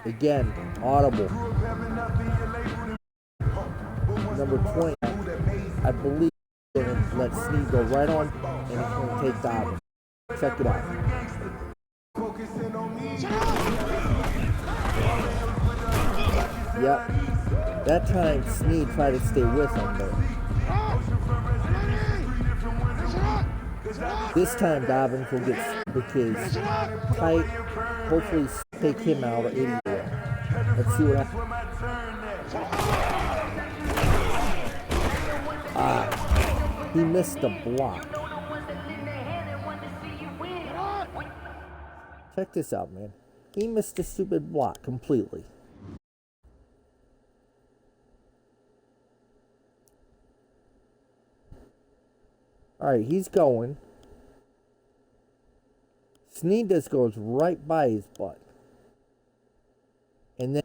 Again, audible. Number 20, I believe he's going to let Sneed go right on, and he's going to take Dobbins. Check it out. Yep. That time, Sneed tried to stay with him, but This time Dobbins will get because tight. Hopefully take him out or 80 will. Let's see what happens. He missed the block. Check this out, man. He missed the stupid block completely. Alright, he's going. Snead just goes right by his butt. And then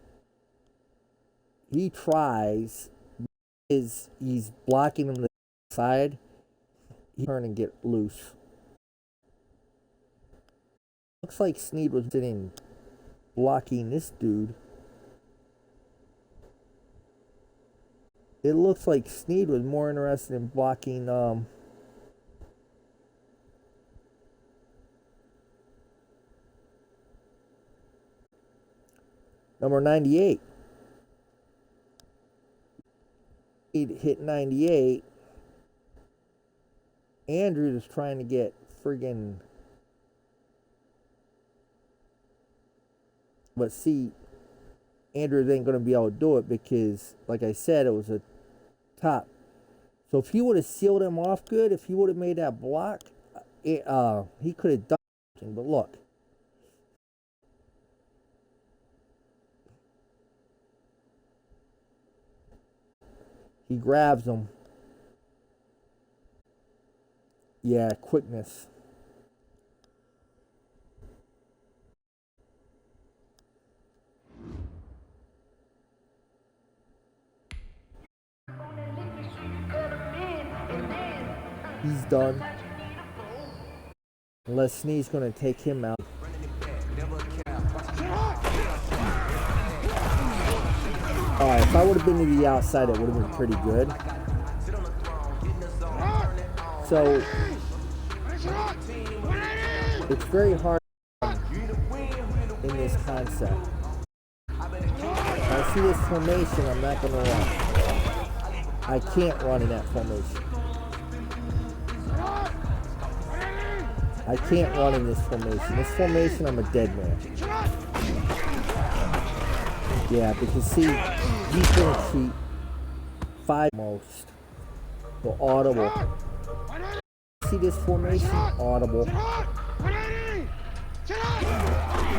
he tries, he's blocking him to the side. He turn and get loose. Looks like Snead was sitting blocking this dude. It looks like Snead was more interested in blocking number 98. He'd hit 98. Andrews is trying to get friggin'. But see, Andrews ain't going to be able to do it because, like I said, it was a top. So if he would have sealed him off good, if he would have made that block, he could have done something. But look. He grabs him. Yeah, quickness. He's done. Unless Snead's going to take him out. Alright, if I would have been to the outside, it would have been pretty good. So, it's very hard in this concept. If I see this formation, I'm not going to run. I can't run in that formation. I can't run in this formation. This formation, I'm a dead man. Yeah, because see, he's going to cheat 5 most. So audible. See this formation? Audible.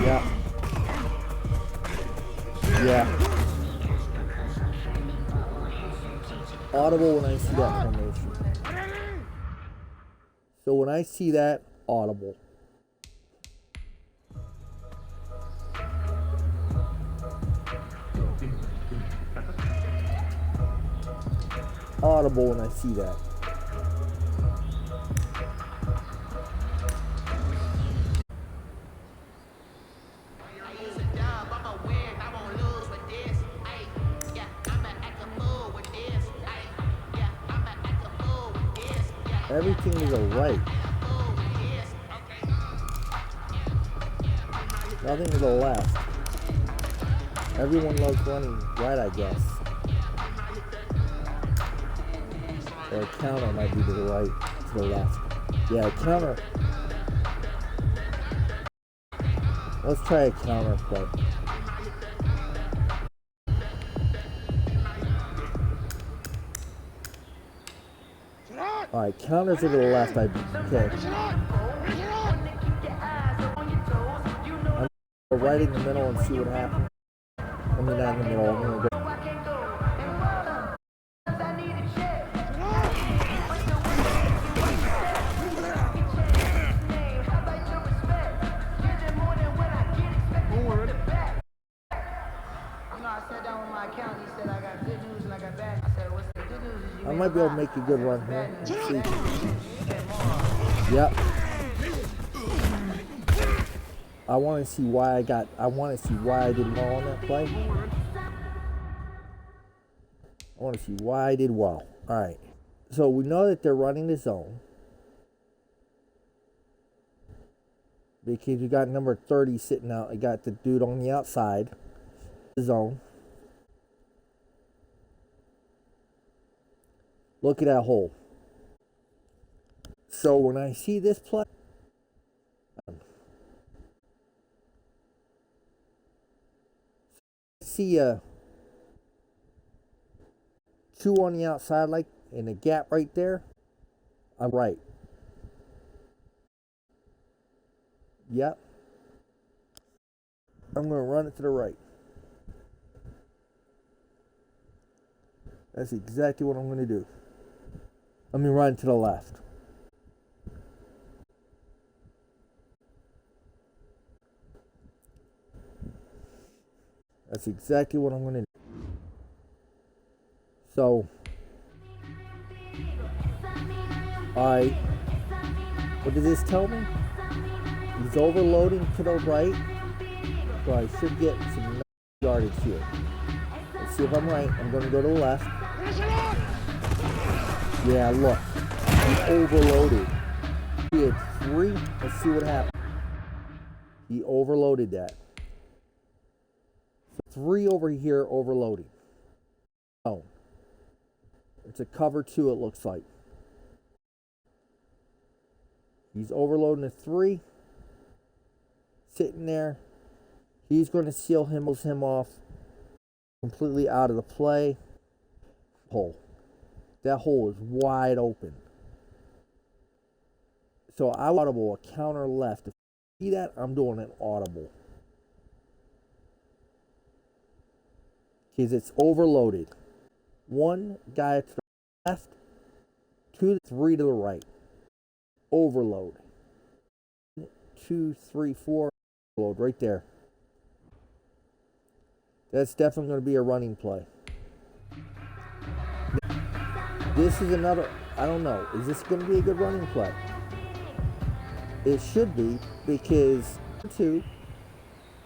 Yeah. Yeah. Audible when I see that formation. So when I see that, audible. Audible when I see that. Everything is a right. Nothing to the left. Everyone loves running right, I guess. Or a counter might be to the right, to the left. Yeah, a counter. Let's try a counter play. Alright, counters are to the left, okay. I'm going to go right in the middle and see what happens. I mean, not in the middle, I'm going to go. I might be able to make a good run here. Let's see. Yep. I want to see why I did well on that play. I want to see why I did well. Alright. So we know that they're running the zone. Because you got number 30 sitting out. You got the dude on the outside. The zone. Look at that hole. So when I see this play, see a 2 on the outside, like in a gap right there, I'm right. Yep. I'm going to run it to the right. That's exactly what I'm going to do. Let me run to the left. That's exactly what I'm going to do. So, alright. What does this tell me? He's overloading to the right. So I should get some yardage here. Let's see if I'm right. I'm going to go to the left. Yeah, look. He overloaded. He had 3. Let's see what happened. He overloaded that. So 3 over here overloading. Oh. It's a cover 2, it looks like. He's overloading a 3. Sitting there. He's going to seal him off. Completely out of the play. Hole. That hole is wide open. So I audible a counter left. If you see that, I'm doing an audible. Because it's overloaded. 1 guy to the left, 2, 3 to the right. Overload. 2, 3, 4. Overload right there. That's definitely going to be a running play. This is another, I don't know, is this going to be a good running play? It should be, because 2,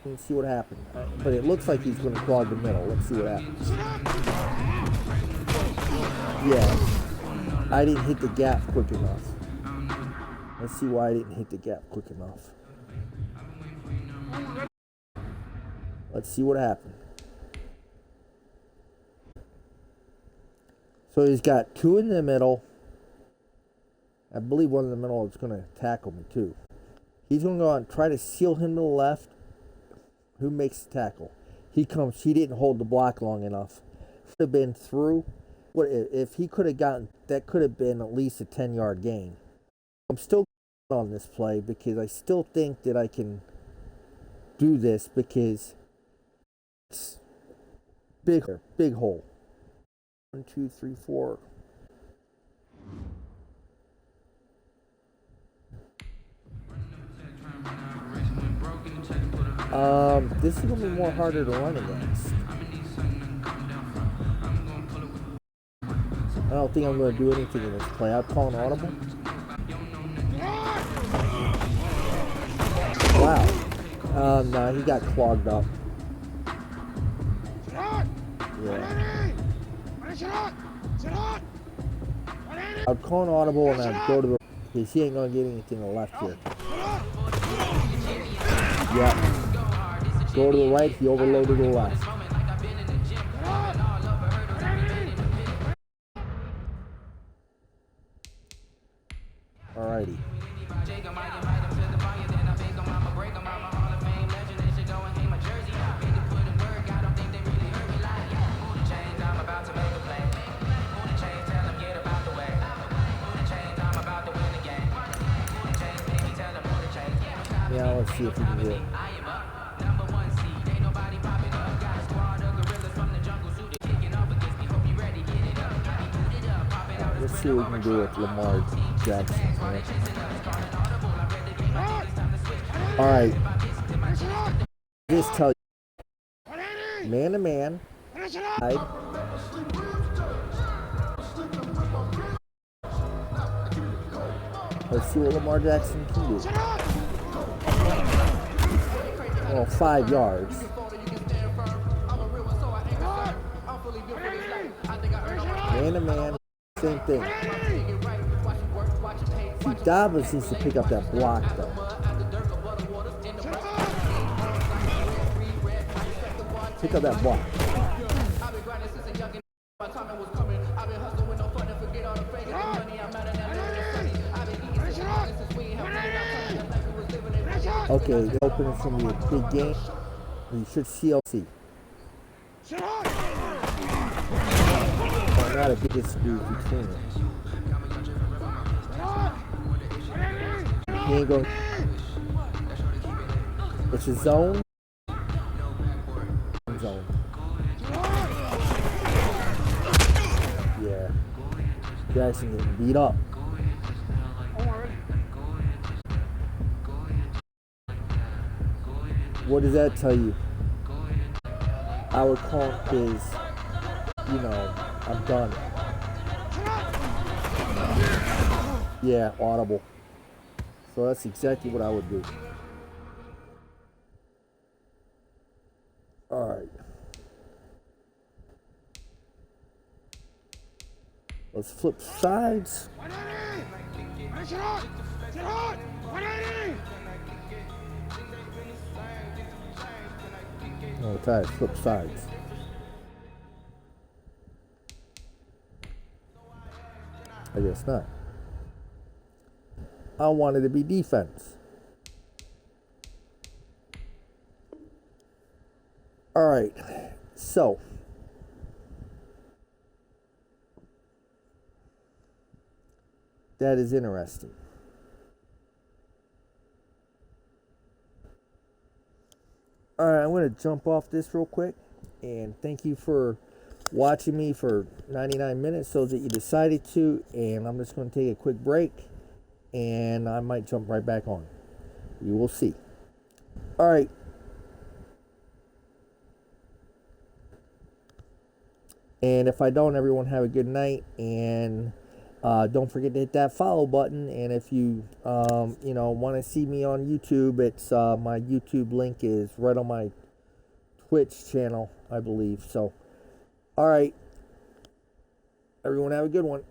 let's see what happens. But it looks like he's going to clog the middle. Let's see what happens. Yeah, I didn't hit the gap quick enough. Let's see why I didn't hit the gap quick enough. Let's see what happened. So he's got 2 in the middle. I believe one in the middle is going to tackle me too. He's going to go out and try to seal him to the left. Who makes the tackle? He comes. He didn't hold the block long enough. Could have been through. What if he could have gotten? That could have been at least a 10-yard gain. I'm still on this play because I still think that I can do this because it's big hole. 1, 2, 3, 4. This is gonna be more harder to run against. I don't think I'm gonna do anything in this play. I'll call an audible. Wow. No, he got clogged up. Yeah. I'd call an audible and I'd go to the, because he ain't gonna get anything to the left here. Yeah. Go to the right, he overloaded to the left. Alrighty. Now let's see if we can do it. Let's see what we can do with Lamar Jackson. Alright. Just tell you. Man to man. Right. Let's see what Lamar Jackson can do. Well, 5 yards. Man to man. Same thing. See, Dobbins needs to pick up that block, though. Pick up that block. Okay, the opening is going to be a big game. You should CLC. Oh, not a big dispute between them. He ain't going. It's a zone. Zone. Yeah. Jackson getting beat up. What does that tell you? Our count is, I'm done. Yeah, audible. So that's exactly what I would do. Alright. Let's flip sides. Oh, tired. Flip sides. I guess not. I wanted to be defense. Alright. So. That is interesting. Alright, I'm going to jump off this real quick. And thank you for watching me for 99 minutes, so that you decided to. And I'm just going to take a quick break. And I might jump right back on. You will see. Alright. And if I don't, everyone have a good night. And don't forget to hit that follow button. And if you, want to see me on YouTube, it's my YouTube link is right on my Twitch channel, I believe. So, all right. Everyone have a good one.